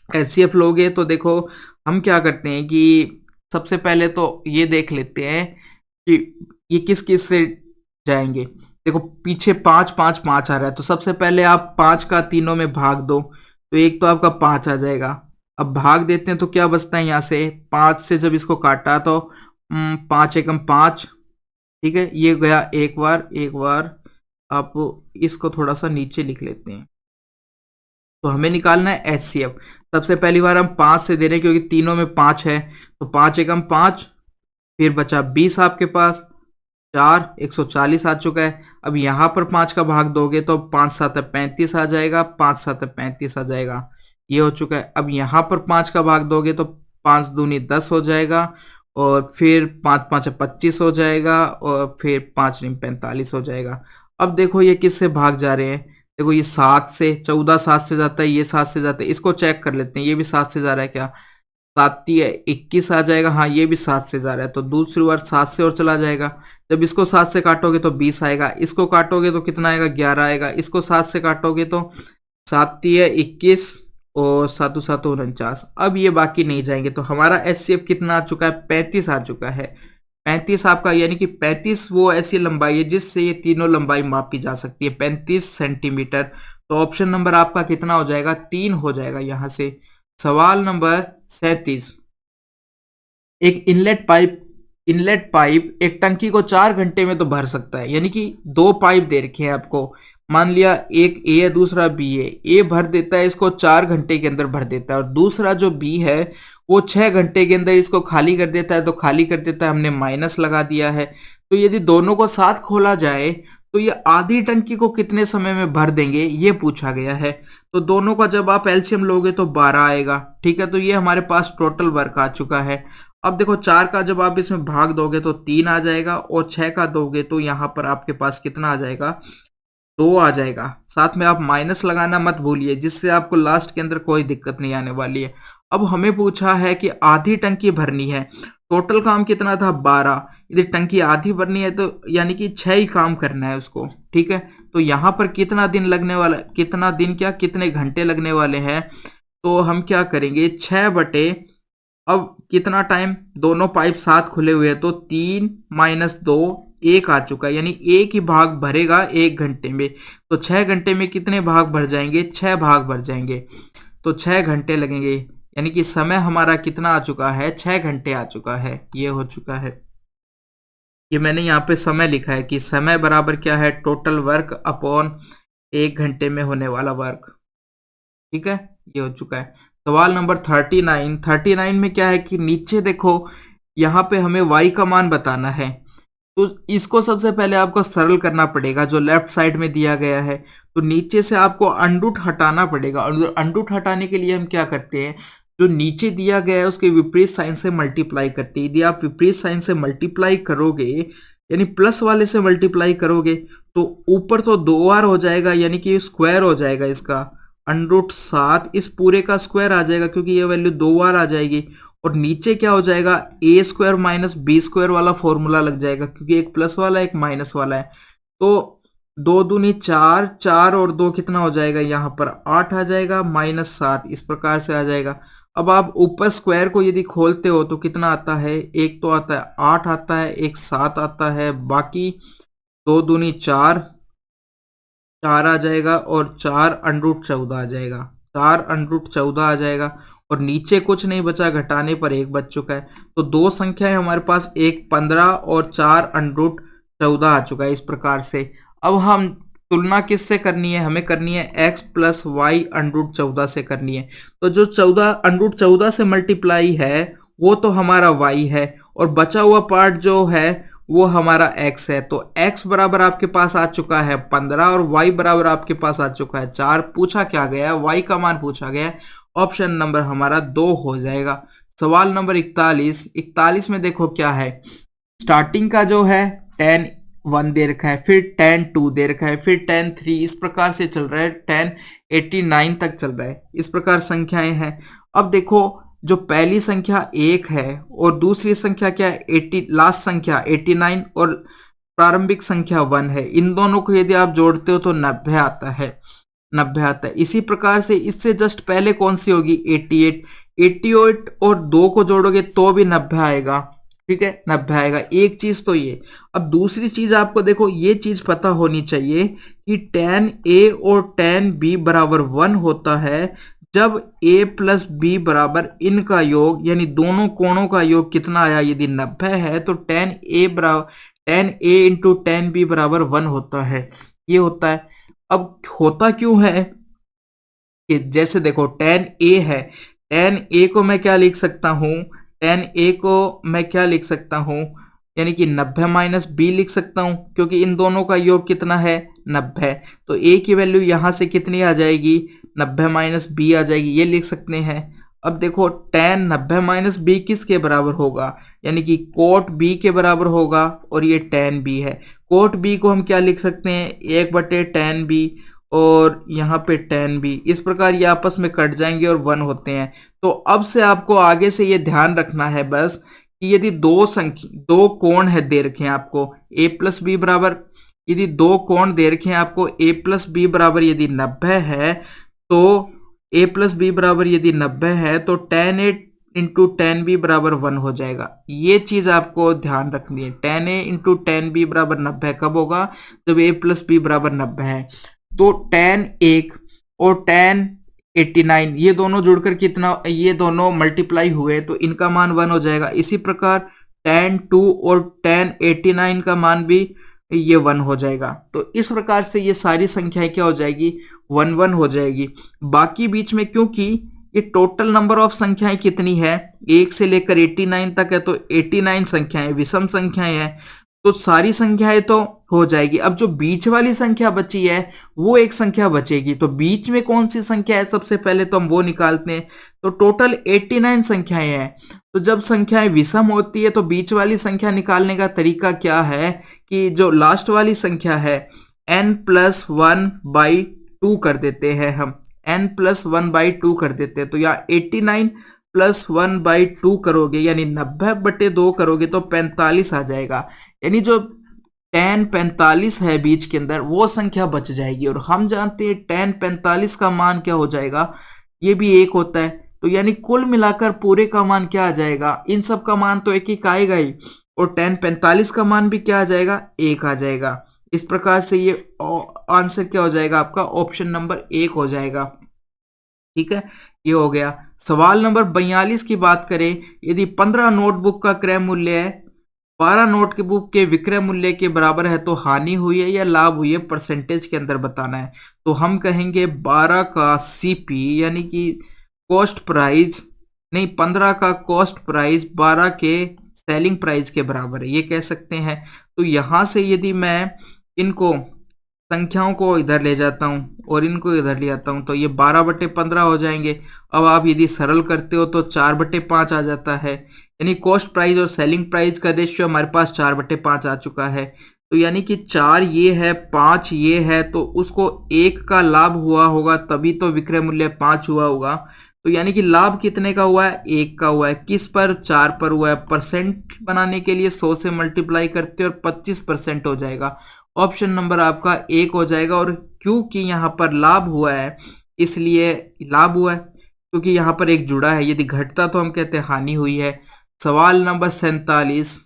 एचसीएफ लोगे तो देखो हम क्या करते हैं कि सबसे पहले तो ये देख लेते हैं कि ये किस किस से जाएंगे। देखो पीछे 5 5 5 आ रहा है, तो सबसे पहले आप 5 का तीनों में भाग दो, तो एक तो आपका 5 आ जाएगा। अब भाग देते हैं तो क्या बचता है, यहाँ से 5 से जब इसको काटा तो 5 एकम 5, ठीक है, ये गया एक बार। एक बार आप इसको थोड़ा सा नीचे लिख लेते हैं। तो हमें निकालना है एचसीएफ। सबसे पहली बार हम 5 से दे रहे हैं क्योंकि तीनों में 5 है, तो 5 एकम 5, फिर बचा 20 आपके पास, 4 140 आ चुका है। अब यहाँ पर 5 का भाग दोगे तो 5 7 35 आ जाएगा, 5 7 35 आ जाएगा, ये हो चुका है। अब यहाँ पर 5 का भाग दोगे तो 5 दूनी 10 हो जाएगा, और फिर 5 5 25 हो जाएगा, और फिर 5 9 45 हो जाएगा। अब देखो ये किससे भाग जा रहे हैं, देखो ये 7 से, 14 7 से जाता है, ये 7 से जाता है। इसको चेक कर लेते हैं, ये भी 7 से जा रहा है क्या, 7 है 21 आ जाएगा, हाँ ये भी 7 से जा रहा है, तो दूसरी बार 7 से और चला जाएगा। जब इसको 7 से काटोगे तो 20 आएगा, इसको काटोगे तो कितना आएगा, 11 आएगा। इसको 7 से काटोगे तो 7 है 21 और 7 7 49। अब ये बाकी नहीं जाएंगे, तो हमारा एचसीएफ कितना आ चुका है, 35 आ चुका है। 35 आपका, यानी कि 35 वो ऐसी लंबाई है जिससे ये तीनों लंबाई मापी जा सकती है, 35 सेंटीमीटर। तो ऑप्शन नंबर आपका कितना हो जाएगा, 3 हो जाएगा यहां से। सवाल नंबर 37। एक इनलेट पाइप एक टंकी को 4 घंटे में तो भर सकता है, यानी कि 2 पाइप दे रखे हैं आपको। मान लिया एक ए है दूसरा बी है, ए भर देता है इसको 4 घंटे के अंदर भर देता है, और दूसरा जो बी है वो 6 घंटे के अंदर इसको खाली कर देता है। तो खाली कर देता है, हमने माइनस लगा दिया है। तो यदि दोनों को साथ खोला जाए तो ये आधी टंकी को कितने समय में भर देंगे, ये पूछा गया है। तो दोनों का जब आप एलसीएम लोगे तो 12 आएगा, ठीक है। तो ये हमारे पास टोटल वर्क आ चुका है। अब देखो 4 का जब आप इसमें भाग दोगे तो 3 आ जाएगा, और 6 का दोगे तो यहाँ पर आपके पास कितना आ जाएगा, 2 आ जाएगा। साथ में आप माइनस लगाना मत भूलिए, जिससे आपको लास्ट के अंदर कोई दिक्कत नहीं आने वाली है। अब हमें पूछा है कि आधी टंकी भरनी है, टोटल काम कितना था, 12। यदि टंकी आधी भरनी है तो यानी कि 6 ही काम करना है उसको, ठीक है। तो यहाँ पर कितना दिन लगने वाला, कितना दिन क्या कितने घंटे लगने वाले हैं, तो हम क्या करेंगे, 6 बटे, अब कितना टाइम, दोनों पाइप साथ खुले हुए हैं तो 3 माइनस 2 1 आ चुका है, यानी एक ही भाग भरेगा 1 घंटे में। तो 6 घंटे में कितने भाग भर जाएंगे, 6 भाग भर जाएंगे, तो 6 घंटे लगेंगे। यानी कि समय हमारा कितना आ चुका है, 6 घंटे आ चुका है, ये हो चुका है। ये मैंने यहाँ पे समय लिखा है कि समय बराबर क्या है, टोटल वर्क अपॉन 1 घंटे में होने वाला वर्क, ठीक है, ये हो चुका है। सवाल नंबर 39 में क्या है कि नीचे देखो यहाँ पे हमें y का मान बताना है। तो इसको सबसे पहले आपको सरल करना पड़ेगा, जो लेफ्ट साइड में दिया गया है। तो नीचे से आपको अंडूट हटाना पड़ेगा, और अंडूट हटाने के लिए हम क्या करते हैं, जो नीचे दिया गया है उसके विपरीत साइन से मल्टीप्लाई करते हैं। यदि आप विपरीत साइन से मल्टीप्लाई करोगे, यानी प्लस वाले से मल्टीप्लाई करोगे, तो ऊपर तो 2 बार हो जाएगा, यानी कि स्क्वायर हो जाएगा इसका, √7 इस पूरे का स्क्वायर आ जाएगा, क्योंकि ये वैल्यू 2 बार आ जाएगी। और नीचे क्या हो जाएगा, ए स्क्वायर माइनस बी स्क्वायर वाला फॉर्मूला लग जाएगा, क्योंकि एक प्लस वाला एक माइनस वाला है। तो 2 दूनी 4, 4 और 2 कितना हो जाएगा, यहाँ पर 8 आ जाएगा, -7 इस प्रकार से आ जाएगा। अब आप ऊपर स्क्वायर को यदि खोलते हो तो कितना आता है, एक तो आता है 8 आता है, एक 7 आता है, बाकी 2 दूनी 4, 4 आ जाएगा, और 4 √14 आ जाएगा, 4 √14 आ जाएगा। और नीचे कुछ नहीं बचा, घटाने पर 1 बच चुका है। तो 2 संख्याएं हमारे पास, एक 15 और 4 √14 आ चुका है इस प्रकार से। अब हम तुलना किससे करनी है, हमें करनी है x प्लस वाई √14 से करनी है। तो जो 14 √14 से मल्टीप्लाई है वो तो हमारा y है, और बचा हुआ पार्ट जो है वो हमारा x है। तो x बराबर आपके पास आ चुका है 15 और y बराबर आपके पास आ चुका है 4। पूछा क्या गया है, y का मान पूछा गया है। ऑप्शन नंबर हमारा 2 हो जाएगा। सवाल नंबर 41। 41 में देखो क्या है, स्टार्टिंग का जो है tan 1 दे रखा है, फिर tan 2 दे रखा है, फिर tan 3, इस प्रकार से चल रहा है, tan 89 तक चल रहा है। इस प्रकार संख्याएं हैं। अब देखो जो पहली संख्या 1 है और दूसरी संख्या क्या है 80, लास्ट संख्या 89 और प्रारंभिक संख्या 1 है, इन दोनों को यदि आप जोड़ते हो तो 90 आता है। 90 आता है। इसी प्रकार से इससे जस्ट पहले कौन सी होगी 88। 88 और 2 को जोड़ोगे तो भी 90 आएगा। ठीक है, 90 आएगा। एक चीज तो ये। अब दूसरी चीज आपको देखो ये चीज पता होनी चाहिए कि tan a और tan b बराबर 1 होता है जब a प्लस b बराबर इनका योग यानी दोनों कोणों का योग कितना आया, यदि 90 है तो tan a into tan b बराबर 1 होता है। ये होता है। अब होता क्यों है कि जैसे देखो tan a है, tan a को मैं क्या लिख सकता हूं, tan a को मैं क्या लिख सकता हूं, यानी कि 90 माइनस बी लिख सकता हूं, क्योंकि इन दोनों का योग कितना है 90। तो a की वैल्यू यहां से कितनी आ जाएगी 90 माइनस बी आ जाएगी, ये लिख सकते हैं। अब देखो tan 90 माइनस बी किसके बराबर होगा, यानी कि कोट b के बराबर होगा और ये tan b है। कोट b को हम क्या लिख सकते हैं 1/tan b और यहाँ पे tan b, इस प्रकार ये आपस में कट जाएंगे और 1 होते हैं। तो अब से आपको आगे से ये ध्यान रखना है बस कि यदि दो कोण है दे रखे हैं आपको a प्लस बी बराबर, यदि दो कोण दे रखे हैं आपको a प्लस बी बराबर यदि 90 है तो a प्लस बी बराबर यदि 90 है तो tan a into tan b बराबर 1 हो जाएगा। ये चीज आपको ध्यान रखनी है। tan a into tan b बराबर 90 कब होगा, जब a प्लस बी बराबर 90 है। तो tan 1 और tan 89 ये दोनों जुड़कर कितना, ये दोनों मल्टीप्लाई हुए तो इनका मान 1 हो जाएगा। इसी प्रकार tan 2 और tan 89 का मान भी ये 1 हो जाएगा। तो इस प्रकार से ये सारी संख्याएं क्या हो जाएगी 1 1 हो जाएगी। बाकी बीच में क्योंकि ये टोटल नंबर ऑफ संख्याएं कितनी है 1 से लेकर 89 तक है, तो 89 संख्याएं विषम संख्याएं हैं, तो सारी संख्याएं तो हो जाएगी। अब जो बीच वाली संख्या बची है वो एक संख्या बचेगी, तो बीच में कौन सी संख्या है सबसे पहले तो हम वो निकालते हैं। तो टोटल 89 संख्याएं हैं। तो जब संख्याएं विषम होती है तो बीच वाली संख्या निकालने का तरीका क्या है कि जो लास्ट वाली संख्या है n+1/2 कर देते हैं हम, n+1/2 कर देते हैं। तो यहाँ 89 +1/2 करोगे यानी 90/2 करोगे तो 45 आ जाएगा। यानी जो tan 45 है बीच के अंदर वो संख्या बच जाएगी। और हम जानते हैं tan 45 का मान क्या हो जाएगा, ये भी 1 होता है। तो यानी कुल मिलाकर पूरे का मान क्या आ जाएगा, इन सब का मान तो एक ही आएगा ही, और tan 45 का मान भी क्या आ जाएगा 1 आ जाएगा। इस प्रकार से ये आंसर क्या हो जाएगा आपका ऑप्शन नंबर 1 हो जाएगा। ठीक है, ये हो गया। सवाल नंबर 42 की बात करें, यदि 15 नोटबुक का क्रय मूल्य 12 नोटबुक के विक्रय मूल्य के बराबर है तो हानि हुई है या लाभ हुई है, परसेंटेज के अंदर बताना है। तो हम कहेंगे 12 का सीपी यानी कि कॉस्ट प्राइस, नहीं 15 का कॉस्ट प्राइस 12 के सेलिंग प्राइस के बराबर है, ये कह सकते हैं। तो यहां से यदि मैं इनको संख्याओं को इधर ले जाता हूं और इनको इधर ले आता हूं तो ये 12/15 हो जाएंगे। अब आप यदि सरल करते हो तो 4/5 आ जाता है, यानी कॉस्ट प्राइस और सेलिंग प्राइस का रेशियो हमारे पास 4/5 आ चुका है। तो यानी कि 4 ये है 5 ये है, तो उसको 1 का लाभ हुआ होगा तभी तो विक्रय मूल्य 5 हुआ होगा। तो यानी कि लाभ कितने का हुआ है 1 का हुआ है, किस पर 4 पर हुआ है। परसेंट बनाने के लिए 100 से मल्टीप्लाई करते और 25% हो जाएगा। ऑप्शन नंबर आपका 1 हो जाएगा। और क्योंकि यहाँ पर लाभ हुआ है इसलिए लाभ हुआ है, क्योंकि यहाँ पर एक जुड़ा है, यदि घटता तो हम कहते हैं हानि हुई है। सवाल नंबर 47,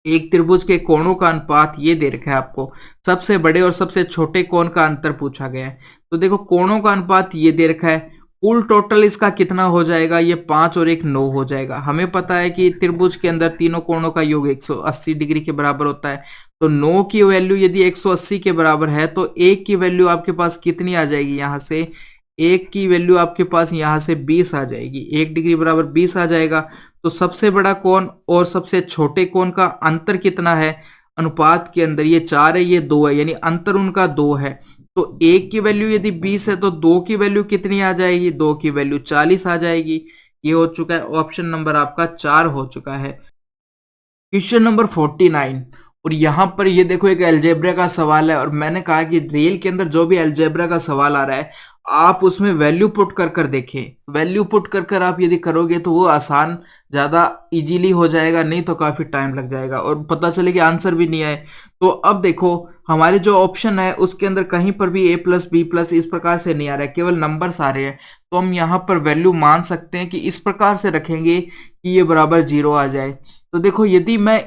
एक त्रिभुज के कोणों का अनुपात ये दे रखा है आपको, सबसे बड़े और सबसे छोटे कोण का अंतर पूछा गया है। तो देखो कोणों का अनुपात ये दे रखा है, कुल टोटल इसका कितना हो जाएगा, ये 5 और 1 9 हो जाएगा। हमें पता है कि त्रिभुज के अंदर तीनों कोणों का योग 180 डिग्री के बराबर होता है। तो 9 की वैल्यू यदि 180 के बराबर है तो 1 की वैल्यू आपके पास कितनी आ जाएगी, यहां से 1 की वैल्यू आपके पास यहां से 20 आ जाएगी, 1 डिग्री बराबर 20 आ जाएगा। तो सबसे बड़ा कोण और सबसे छोटे कोण का अंतर कितना है अनुपात के अंदर, ये 4 है ये 2 है, यानी अंतर उनका 2 है। तो एक की वैल्यू यदि 20 है तो दो की वैल्यू कितनी आ जाएगी, दो की वैल्यू 40 आ जाएगी। ये हो चुका है, ऑप्शन नंबर आपका 4 हो चुका है। क्वेश्चन नंबर 49, और यहां पर ये देखो एक अलजेब्रा का सवाल है, और मैंने कहा कि रेल के अंदर जो भी अलजेब्रा का सवाल आ रहा है आप उसमें वैल्यू पुट कर कर देखें। वैल्यू पुट कर कर आप यदि करोगे तो वो आसान ज्यादा इजीली हो जाएगा, नहीं तो काफी टाइम लग जाएगा और पता चले कि आंसर भी नहीं आए। तो अब देखो हमारे जो ऑप्शन है उसके अंदर कहीं पर भी a प्लस बी प्लस इस प्रकार से नहीं आ रहा है, केवल नंबर्स आ रहे हैं। तो हम यहाँ पर वैल्यू मान सकते हैं कि इस प्रकार से रखेंगे कि ये बराबर 0 आ जाए। तो देखो यदि मैं,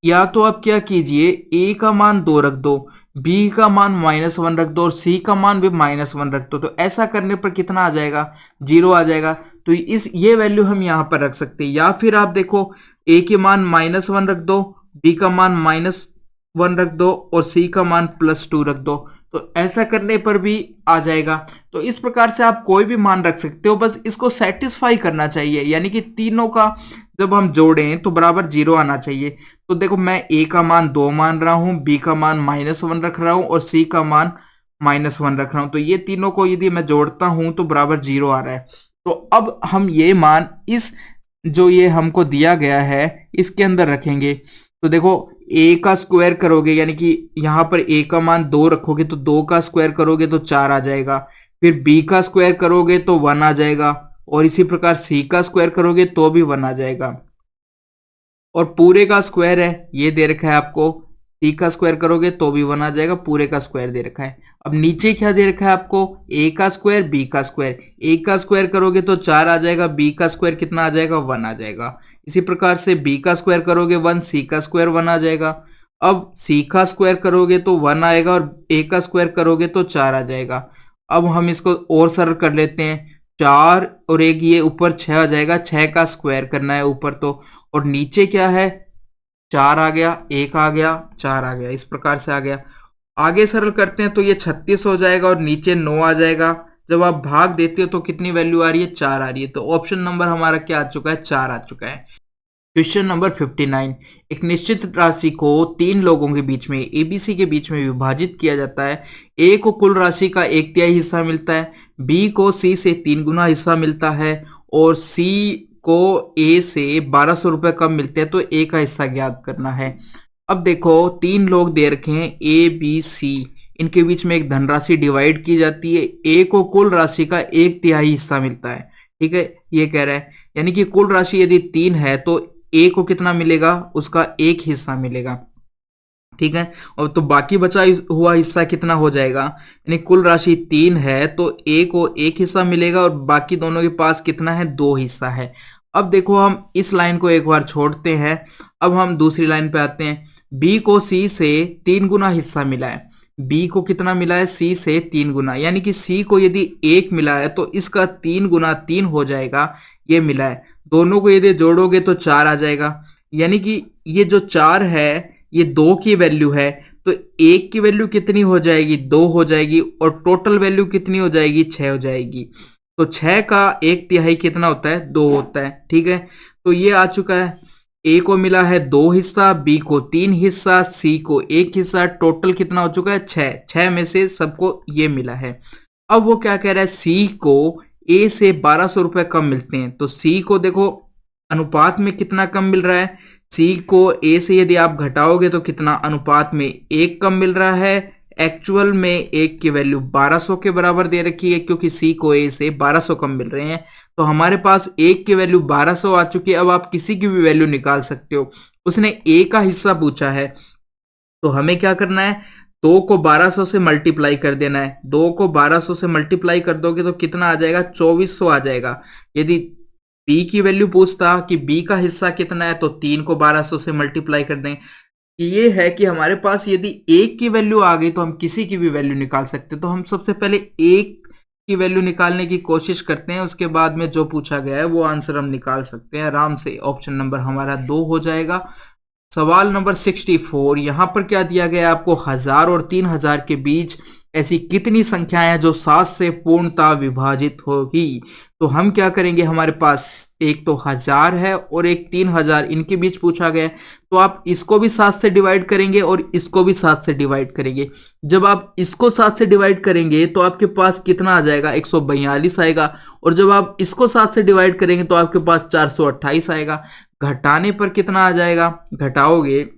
या तो आप क्या कीजिए a का मान 2 रख दो, b का मान -1 रख दो और c का मान भी -1 रख दो। तो ऐसा करने पर कितना आ जाएगा, 0 आ जाएगा। तो इस ये वैल्यू हम यहाँ पर रख सकते हैं। या फिर आप देखो a के मान -1 रख दो, b का मान -1 रख दो और c का मान +2 रख दो। तो ऐसा करने पर भी आ जाएगा। तो इस प्रकार से आप कोई भी मान रख सकते हो, बस इसको सेटिस्फाई करना चाहिए, यानी कि तीनों का जब हम जोड़ें तो बराबर 0 आना चाहिए। तो देखो मैं a का मान 2 मान रहा हूं, b का मान -1 रख रहा हूं और c का मान -1 रख रहा हूं। तो ये तीनों को यदि मैं जोड़ता हूं तो बराबर 0 आ रहा है। तो अब हम ये मान इस जो ये हमको दिया गया है इसके अंदर रखेंगे। तो देखो a का स्क्वायर करोगे, यानी कि यहां पर a का मान 2 रखोगे तो 2 का स्क्वायर करोगे तो 4 आ जाएगा। फिर b का स्क्वायर करोगे तो 1 आ जाएगा और इसी प्रकार c का स्क्वायर करोगे तो भी 1 आ जाएगा। और पूरे का स्क्वायर है ये दे रखा है आपको, c का स्क्वायर करोगे तो भी 1 आ जाएगा, पूरे का स्क्वायर दे रखा है। अब नीचे क्या दे रखा है आपको, a का स्क्वायर b का स्क्वायर, a का स्क्वायर करोगे तो 4 आ जाएगा, b का स्क्वायर कितना आ जाएगा, 1 आ जाएगा। इसी प्रकार से b का स्क्वायर करोगे 1, c का स्क्वायर 1 आ जाएगा। अब c का स्क्वायर करोगे तो 1 आएगा और a का स्क्वायर करोगे तो 4 आ जाएगा। अब हम इसको और सरल कर लेते हैं, 4 और 1 ये ऊपर 6 आ जाएगा, 6 का स्क्वायर करना है ऊपर तो, और नीचे क्या है 4 आ गया, 1 आ गया, 4 आ गया, इस प्रकार से आ गया। आगे सरल करते हैं तो ये 36 हो जाएगा और नीचे 9 आ जाएगा। जब आप भाग देते हो तो कितनी वैल्यू आ रही है, 4 आ रही है। तो ऑप्शन नंबर हमारा क्या आ चुका है, 4 आ चुका है। क्वेश्चन नंबर 59, एक निश्चित राशि को 3 लोगों के बीच में एबीसी के बीच में विभाजित किया जाता है। ए को कुल राशि का 1/3 हिस्सा मिलता है, बी को सी से 3 गुना हिस्सा मिलता है और सी को ए से 1200 रुपए कम मिलते हैं। तो ए का हिस्सा ज्ञात करना है। अब देखो 3 लोग दे रखे हैं ए बी सी, इनके बीच में एक धनराशि डिवाइड की जाती है। ए को कुल राशि का 1/3 हिस्सा मिलता है, ठीक है, ये कह रहा है। यानी कि कुल राशि यदि 3 है तो ए को कितना मिलेगा, उसका 1 हिस्सा मिलेगा, ठीक है। और तो बाकी बचा हुआ हिस्सा कितना हो जाएगा, यानी कुल राशि 3 है तो ए को 1 हिस्सा मिलेगा और बाकी दोनों के पास कितना है, 2 हिस्सा है। अब देखो हम इस लाइन को एक बार छोड़ते हैं, अब हम दूसरी लाइन पे आते हैं। बी को सी से 3 गुना हिस्सा मिला है, बी को कितना मिला है, सी से 3 गुना, यानी कि सी को यदि 1 मिला है तो इसका 3 गुना 3 हो जाएगा, ये मिला है। दोनों को यदि जोड़ोगे तो 4 आ जाएगा, यानी कि ये जो 4 है ये 2 की वैल्यू है, तो 1 की वैल्यू कितनी हो जाएगी, 2 हो जाएगी और टोटल वैल्यू कितनी हो जाएगी, 6 हो जाएगी। तो 6 का 1/3 कितना होता है, 2 होता है, ठीक है। तो ये आ चुका है, ए को मिला है 2 हिस्सा, बी को 3 हिस्सा, सी को 1 हिस्सा, टोटल कितना हो चुका है, 6। 6 में से सबको ये मिला है। अब वो क्या कह रहा है, सी को ए से 1200 रुपए कम मिलते हैं। तो सी को देखो अनुपात में कितना कम मिल रहा है, सी को ए से यदि आप घटाओगे तो कितना, अनुपात में 1 कम मिल रहा है। एक्चुअल में 1 की वैल्यू 1200 के बराबर दे रखी है, क्योंकि सी को ए से 1200 कम मिल रहे हैं। तो हमारे पास 1 की वैल्यू 1200 आ चुकी है। अब आप किसी की भी वैल्यू निकाल सकते हो। उसने ए का हिस्सा पूछा है तो हमें क्या करना है, 2 को 1200 से मल्टीप्लाई कर देना है। 2 को 1200 से मल्टीप्लाई कर दोगे तो कितना आ जाएगा, 2400 आ जाएगा। यदि बी की वैल्यू पूछता कि बी का हिस्सा कितना है तो 3 को 1200 से मल्टीप्लाई कर दें। ये है कि हमारे पास यदि 1 की वैल्यू आ गई तो हम किसी की भी वैल्यू निकाल सकते हैं। तो हम सबसे पहले 1 की वैल्यू निकालने की कोशिश करते हैं, उसके बाद में जो पूछा गया है वो आंसर हम निकाल सकते हैं आराम से। ऑप्शन नंबर हमारा 2 हो जाएगा। सवाल नंबर 64, यहां पर क्या दिया गया है आपको, 1000 और 3000 के बीच ऐसी कितनी संख्याएं हैं जो 7 से पूर्णतः विभाजित होगी? तो हम क्या करेंगे, हमारे पास एक तो 1000 है और एक 3000, इनके बीच पूछा गया है, तो आप इसको भी 7 से डिवाइड करेंगे और इसको भी 7 से डिवाइड करेंगे। जब आप इसको 7 से डिवाइड करेंगे तो आपके पास कितना आ जाएगा, 142 आएगा, और जब आप इसको 7 से डिवाइड करेंगे तो आपके पास 428 आएगा। घटाने पर कितना आ जाएगा, घटाओगे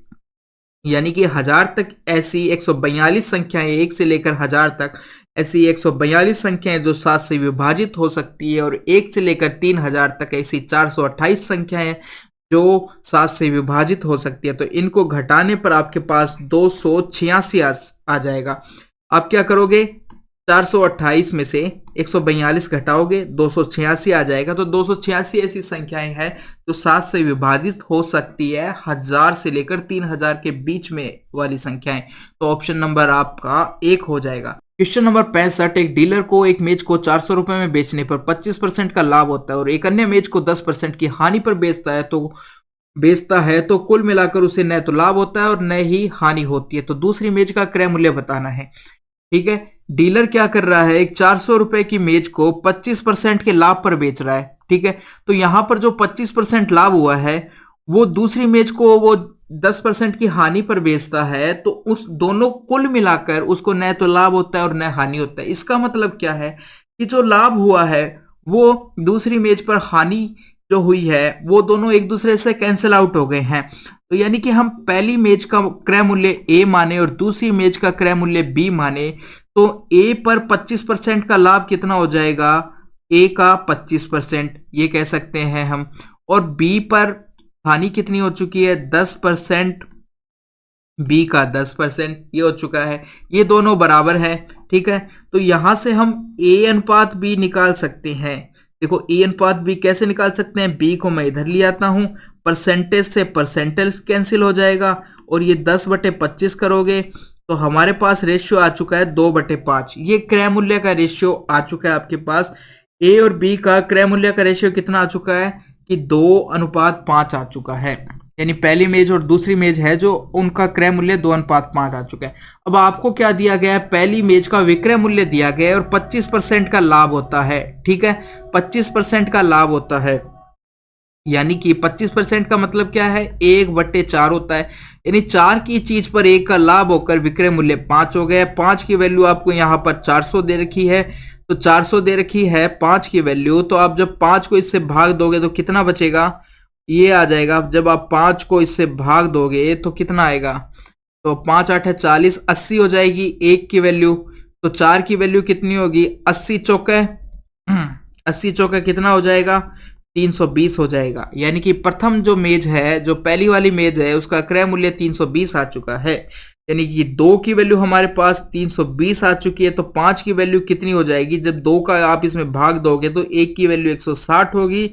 यानी कि 1000 तक ऐसी 142 संख्याएं, 1 से लेकर 1000 तक ऐसी 142 संख्याएं जो 7 से विभाजित हो सकती है, और 1 से लेकर 3000 तक ऐसी 428 संख्याएं जो 7 से विभाजित हो सकती है। तो इनको घटाने पर आपके पास 286 आ जाएगा। आप क्या करोगे, 428 में से 142 घटाओगे, 286 आ जाएगा। तो 286 ऐसी संख्याएं हैं जो 7 से विभाजित हो सकती है, 1000 से लेकर 3000 के बीच में वाली संख्याएं। तो ऑप्शन नंबर आपका 1 हो जाएगा। क्वेश्चन नंबर 65, एक डीलर को एक मेज को 400 रुपए में बेचने पर 25% का लाभ होता है और एक अन्य मेज को 10% की हानि पर बेचता है तो कुल मिलाकर उसे न तो लाभ होता है और न ही हानि होती है। तो दूसरी मेज का क्रय मूल्य बताना है। ठीक है, डीलर क्या कर रहा है, एक 400 रुपए की मेज को 25% के लाभ पर बेच रहा है। ठीक है, तो यहां पर जो 25% लाभ हुआ है वो दूसरी मेज को वो 10% की हानि पर बेचता है, तो उस दोनों कुल मिलाकर उसको न तो लाभ होता है और न हानि होता है। इसका मतलब क्या है कि जो लाभ हुआ है वो दूसरी मेज पर हानि जो हुई है वो दोनों एक दूसरे से कैंसिल आउट हो गए हैं। तो यानी कि हम पहली मेज का क्रय मूल्य ए माने और दूसरी मेज का क्रय मूल्य बी माने, तो ए पर 25% का लाभ कितना हो जाएगा, ए का 25% ये कह सकते हैं हम, और बी पर हानि कितनी हो चुकी है, 10%, बी का 10% ये हो चुका है। ये दोनों बराबर है। ठीक है, तो यहां से हम ए अनुपात बी निकाल सकते हैं। देखो ए अनुपात बी कैसे निकाल सकते हैं, बी को मैं इधर ले आता हूं, परसेंटेज से परसेंटेज कैंसिल हो जाएगा और ये 10/25 करोगे तो हमारे पास रेशियो आ चुका है 2/5। ये क्रय मूल्य का रेशियो आ चुका है आपके पास। ए और बी का क्रय मूल्य का रेशियो कितना आ चुका है कि 2:5 आ चुका है। यानी पहली मेज और दूसरी मेज है जो उनका क्रय मूल्य 2:5 आ चुका है। अब आपको क्या दिया गया है, पहली मेज का विक्रय मूल्य दिया गया है और 25% का लाभ होता है। ठीक है, 25% का लाभ होता है, यानी कि 25% का मतलब क्या है, 1/4 होता है। यानी 4 की चीज पर 1 का लाभ होकर विक्रय मूल्य 5 हो गया। 5 की वैल्यू आपको यहाँ पर 400 दे रखी है, तो 400 दे रखी है 5 की वैल्यू, तो आप जब 5 को इससे भाग दोगे तो कितना बचेगा, ये आ जाएगा। जब आप 5 को इससे भाग दोगे तो कितना आएगा, तो 5 8 है 40, 80 हो जाएगी 1 की वैल्यू। तो 4 की वैल्यू कितनी होगी, 80 चौके 80 चौके कितना हो जाएगा, 320 हो जाएगा। यानी कि प्रथम जो मेज है, जो पहली वाली मेज है, उसका क्रय मूल्य 320 आ चुका है। यानी कि 2 की वैल्यू हमारे पास 320 आ चुकी है, तो 5 की वैल्यू कितनी हो जाएगी, जब 2 का आप इसमें भाग दोगे तो 1 की वैल्यू 160 होगी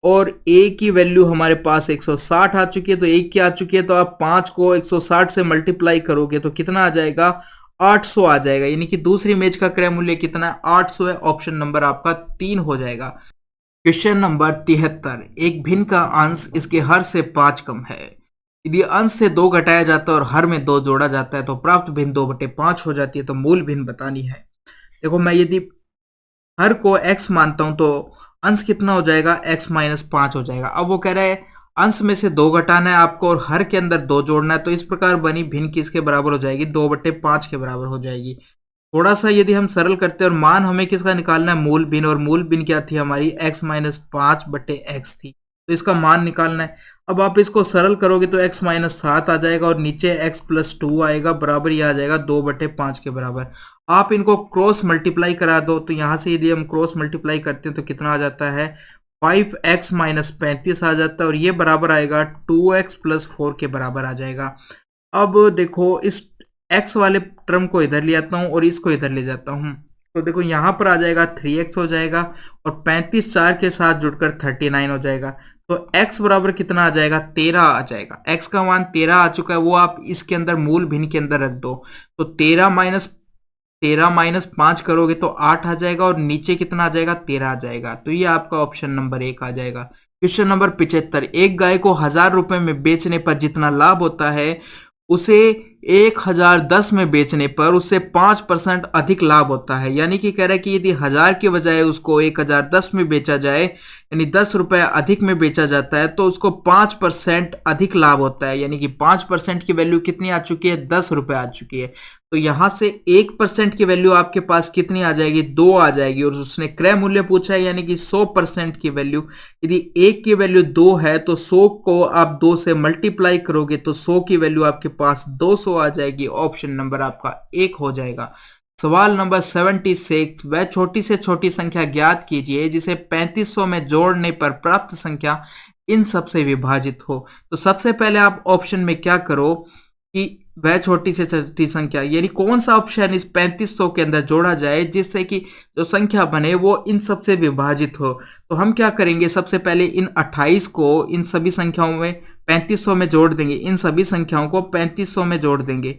और ए की वैल्यू हमारे पास 160 आ चुकी है, तो 1 की आ चुकी है, तो आप 5 को 160 से मल्टीप्लाई करोगे तो कितना आ जाएगा, 800 आ जाएगा। यानी कि दूसरी मेज का क्रय मूल्य कितना है, 800 है। ऑप्शन नंबर आपका 3 हो जाएगा। क्वेश्चन नंबर 73, एक भिन्न का अंश इसके हर से 5 कम है। यदि अंश से 2 घटाया जाता है और हर में 2 जोड़ा जाता है तो प्राप्त भिन्न 2/5 हो जाती है। तो मूल भिन्न बतानी है। देखो मैं यदि हर को x मानता हूं तो अंश कितना हो जाएगा, x-5 हो जाएगा। अब वो कह रहा है अंश में से 2 घटाना है आपको और हर के अंदर 2 जोड़ना है, तो इस प्रकार बनी भिन्न किसके बराबर हो जाएगी, 2/5 के बराबर हो जाएगी। थोड़ा सा यदि हम सरल करते हैं और मान हमें किसका निकालना है, मूल भिन्न, और मूल भिन्न क्या थी हमारी, x-5/x थी, तो इसका मान निकालना है। अब आप इसको सरल करोगे तो x-7 आ जाएगा और नीचे x+2 आएगा, बराबर ये आ जाएगा 2/5 के बराबर। आप इनको क्रॉस मल्टीप्लाई करा दो, तो यहां से यदि हम क्रॉस मल्टीप्लाई करते हैं तो कितना आ जाता है, 5x-35 आ जाता है और ये बराबर आएगा 2x+4 के बराबर आ जाएगा। अब देखो इस x वाले टर्म को इधर ले आता हूं और इसको इधर ले जाता हूं, तो देखो यहां पर आ जाएगा 3x हो जाएगा और 35 4 के साथ जुड़कर 39 हो जाएगा। तो x बराबर कितना आ जाएगा, 13 आ जाएगा। x का मान 13 आ चुका है, वो आप इसके अंदर मूल भिन्न के अंदर रख दो, तो 13 - 5 करोगे तो 8 आ जाएगा और नीचे कितना आ जाएगा, 13 आ जाएगा। तो ये आपका ऑप्शन नंबर 1 आ जाएगा। क्वेश्चन नंबर 75, एक गाय को 1000 रुपए में बेचने पर जितना लाभ होता है उसे 1010 में बेचने पर उससे 5% अधिक लाभ होता है। यानी कि कह रहा है कि यदि 1000 के बजाय उसको 1010 में बेचा जाए, यानी 10 रुपए अधिक में बेचा जाता है, तो उसको 5% अधिक लाभ होता है। यानी कि 5% की वैल्यू कितनी आ चुकी है? 10 रुपए आ चुकी है। तो यहां से 1% की वैल्यू आपके पास कितनी आ जाएगी? 2 आ जाएगी। और उसने क्रय मूल्य पूछा है, यानी कि 100% की वैल्यू, यदि 1 की वैल्यू 2 है तो 100 को आप 2 से मल्टीप्लाई करोगे तो 100 की वैल्यू आपके पास 200 आ जाएगी। ऑप्शन नंबर आपका 1 हो जाएगा। सवाल नंबर 76, वह छोटी से छोटी संख्या ज्ञात कीजिए जिसे 3500 में जोड़ने पर प्राप्त संख्या इन सब से विभाजित हो। तो सबसे पहले आप ऑप्शन में क्या करो कि वह छोटी से छोटी संख्या, यानी कौन सा ऑप्शन इस 3500 के अंदर जोड़ा जाए जिससे कि जो संख्या बने वो इन सब से विभाजित हो। तो हम क्या करेंगे, सबसे पहले इन 28 को इन सभी संख्याओं में 3500 में जोड़ देंगे। इन सभी संख्याओं को 3500 में जोड़ देंगे।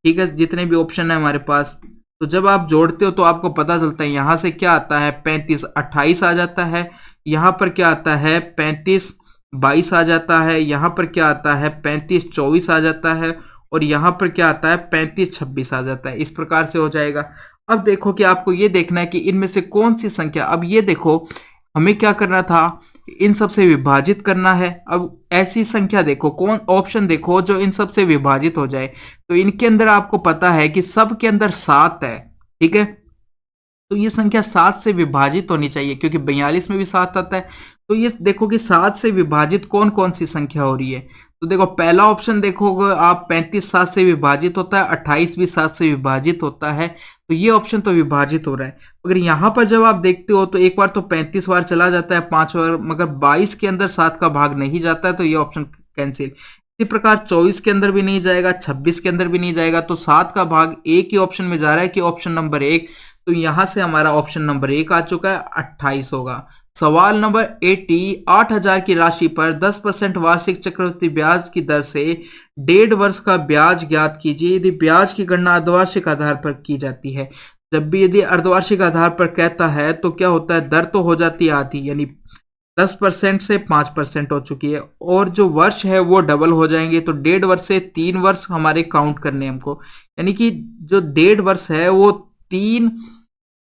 ठीक है, जितने भी ऑप्शन है हमारे पास। तो जब आप जोड़ते हो तो आपको पता चलता है यहां से क्या आता है, 35 28 आ जाता है। यहां पर क्या आता है, 35 22 आ जाता है। यहां पर क्या आता है, 35 24 आ जाता है। और यहां पर क्या आता है, 35 26 आ जाता है। इस प्रकार से हो जाएगा। अब देखो कि आपको ये देखना है कि इनमें से कौन सी संख्या, अब ये देखो हमें क्या करना था, इन सब से विभाजित करना है। अब ऐसी संख्या देखो, कौन ऑप्शन देखो जो इन सब से विभाजित हो जाए। तो इनके अंदर आपको पता है कि सब के अंदर 7 है। ठीक है, तो ये संख्या 7 से विभाजित होनी चाहिए क्योंकि 42 में भी 7 आता है। तो ये देखो कि 7 से विभाजित कौन कौन सी संख्या हो रही है। तो देखो पहला ऑप्शन देखोगे आप, 35 7 से विभाजित होता है, 28 भी 7 से विभाजित होता है। तो ये ऑप्शन तो विभाजित हो रहा है। अगर यहाँ पर जब आप देखते हो तो एक बार तो 35 बार चला जाता है, 5 बार, मगर 22 के अंदर 7 का भाग नहीं जाता है, तो ये ऑप्शन कैंसिल। इसी प्रकार 24 के अंदर भी नहीं जाएगा, 26 के अंदर भी नहीं जाएगा। तो 7 का भाग एक ही ऑप्शन में जा रहा है कि ऑप्शन नंबर 1। तो यहां से हमारा ऑप्शन नंबर 1 आ चुका है, 28 होगा। सवाल नंबर 80, 8000 की राशि पर 10% वार्षिक चक्रवृद्धि ब्याज की दर से 1.5 वर्ष का ब्याज ज्ञात कीजिए यदि ब्याज की गणना अर्धवार्षिक आधार पर की जाती है। जब भी यदि अर्धवार्षिक आधार पर कहता है तो क्या होता है, दर तो हो जाती है आधी, यानी 10% से 5% हो चुकी है। और जो वर्ष है वो डबल हो जाएंगे। तो 1.5 वर्ष से 3 वर्ष हमारे काउंट करने हमको, यानी कि जो 1.5 वर्ष है वो तीन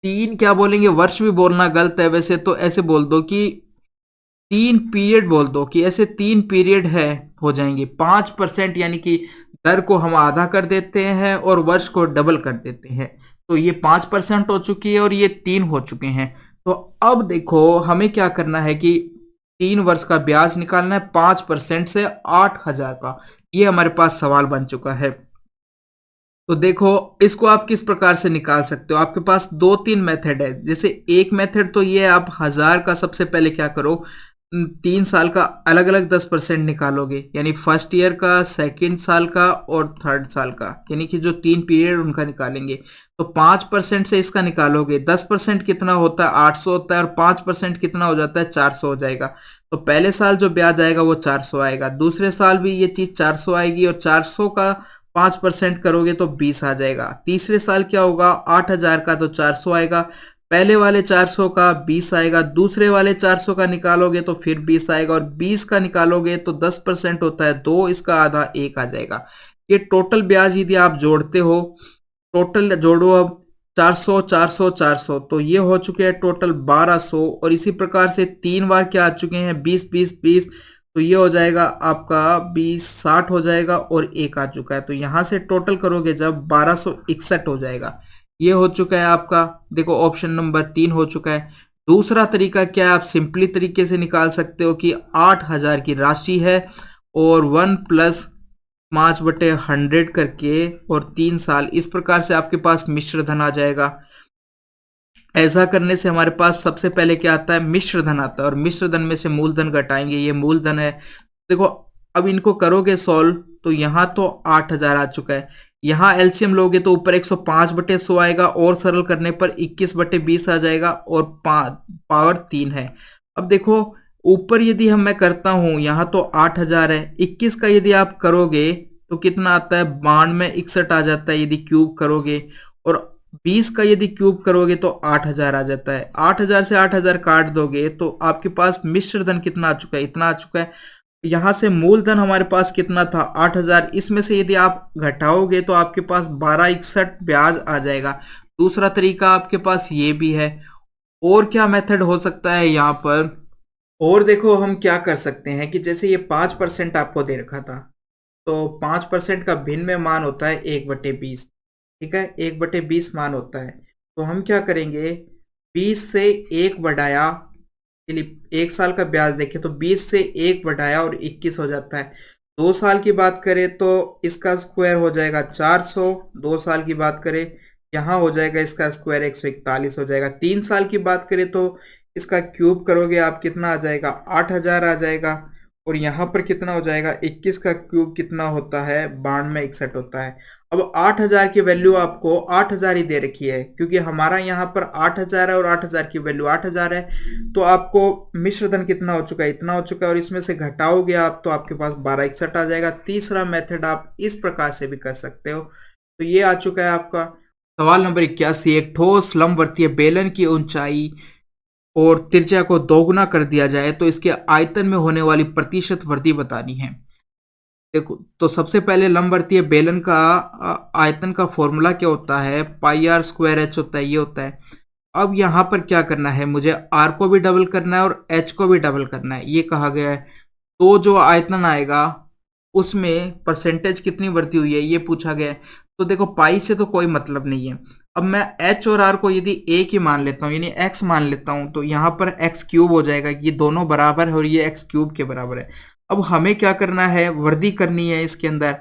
तीन क्या बोलेंगे, वर्ष भी बोलना गलत है वैसे, तो ऐसे बोल दो कि 3 पीरियड बोल दो कि ऐसे 3 पीरियड है हो जाएंगे। 5% यानी कि दर को हम आधा कर देते हैं और वर्ष को डबल कर देते हैं। तो ये 5% हो चुकी है और ये 3 हो चुके हैं। तो अब देखो हमें क्या करना है कि 3 वर्ष का ब्याज निकालना है 5% से 8000 का। ये हमारे पास सवाल बन चुका है। तो देखो इसको आप किस प्रकार से निकाल सकते हो। आपके पास 2-3 मेथड है। जैसे एक मेथड तो ये है, आप 1000 का सबसे पहले क्या करो, 3 साल का अलग अलग 10% निकालोगे, यानी फर्स्ट ईयर का, सेकेंड साल का और थर्ड साल का, यानी कि जो 3 पीरियड उनका निकालेंगे। तो 5% से इसका निकालोगे, 10% कितना होता है, 800 होता है, और 5% कितना हो जाता है, 400 हो जाएगा। तो पहले साल जो ब्याज आएगा वो 400 आएगा, दूसरे साल भी ये चीज 400 आएगी, और 400 का 5% करोगे तो 20 आ जाएगा। तीसरे साल क्या होगा, 8000 का तो 400 आएगा, पहले वाले 400 का 20 आएगा, दूसरे वाले 400 का निकालोगे तो फिर 20 आएगा, और 20 का निकालोगे तो 10% होता है 2, इसका आधा 1 आ जाएगा। ये टोटल ब्याज यदि आप जोड़ते हो, टोटल जोड़ो अब 400 400 400, तो ये हो चुके हैं टोटल 1200। और इसी प्रकार से 3 बार क्या आ चुके हैं, 20 20 20, तो ये हो जाएगा आपका 20 60 हो जाएगा, और 1 आ चुका है। तो यहां से टोटल करोगे जब 1261 हो जाएगा। ये हो चुका है आपका, देखो ऑप्शन नंबर 3 हो चुका है। दूसरा तरीका क्या है, आप सिंपली तरीके से निकाल सकते हो कि 8000 की राशि है और 1 प्लस 5/100 करके और 3 साल, इस प्रकार से आपके पास मिश्र धन आ जाएगा। ऐसा करने से हमारे पास सबसे पहले क्या आता है, मिश्र धन आता है, और मिश्र धन में से मूलधन घटाएंगे, ये मूलधन है। देखो अब इनको करोगे सॉल्व तो यहाँ तो 8000 आ चुका है, यहाँ एलसीएम लोगे तो ऊपर 105/100 आएगा, और सरल करने पर 21/20 आ जाएगा, और पावर 3 है। अब देखो ऊपर यदि मैं करता हूं, यहाँ तो 8000 है, 21 का यदि आप करोगे तो कितना आता है, 92 आ जाता है यदि क्यूब करोगे, और 20 का यदि क्यूब करोगे तो 8000 आ जाता है। 8000 से 8000 काट दोगे तो आपके पास मिश्र धन कितना आ चुका है, इतना आ चुका है। यहाँ से मूलधन हमारे पास कितना था 8,000, इसमें से यदि आप घटाओगे तो आपके पास 1261 ब्याज आ जाएगा। दूसरा तरीका आपके पास ये भी है। और क्या मेथड हो सकता है यहाँ पर? और देखो हम क्या कर सकते हैं कि जैसे ये 5% आपको दे रखा था, तो 5% का भिन्न में मान होता है 1/20। ठीक है, 1/20 मान होता है। तो हम क्या करेंगे, 20 से 1 बढ़ाया, चलिए 1 साल का ब्याज देखें तो 20 से 1 बढ़ाया और 21 हो जाता है। 2 साल की बात करें तो इसका स्क्वायर हो जाएगा 400। 2 साल की बात करें, यहाँ हो जाएगा इसका स्क्वायर 141 हो जाएगा। 3 साल की बात करें तो इसका क्यूब करोगे आप, कितना आ जाएगा 8,000 आ जाएगा। और यहाँ पर कितना हो जाएगा, 21 का क्यूब कितना होता है, 9261 होता है। अब 8,000 की वैल्यू आपको 8,000 ही दे रखी है, क्योंकि हमारा यहाँ पर 8,000 है और 8,000 की वैल्यू 8,000 है। तो आपको मिश्र धन कितना हो चुका है, इतना हो चुका है, और इसमें से घटाओगे आप तो आपके पास 1261 आ जाएगा। तीसरा मेथड आप इस प्रकार से भी कर सकते हो। तो ये आ चुका है आपका सवाल नंबर 81। एक ठोस लंबवर्तीय बेलन की ऊंचाई और त्रिज्या को दोगुना कर दिया जाए तो इसके आयतन में होने वाली प्रतिशत वृद्धि बतानी है। देखो, तो सबसे पहले लंबवर्तीय बेलन का आयतन का फॉर्मूला क्या होता है, πr² h होता है, ये होता है। अब यहाँ पर क्या करना है, मुझे r को भी डबल करना है और h को भी डबल करना है, ये कहा गया है। तो जो आयतन आएगा उसमें परसेंटेज कितनी वृद्धि हुई है, ये पूछा गया है। तो देखो पाई से तो कोई मतलब नहीं है। अब मैं h और r को यदि एक ही मान लेता हूँ, यानी x मान लेता हूँ, तो यहाँ पर x³ हो जाएगा। ये दोनों बराबर है और ये x³ के बराबर है। अब हमें क्या करना है, वृद्धि करनी है इसके अंदर।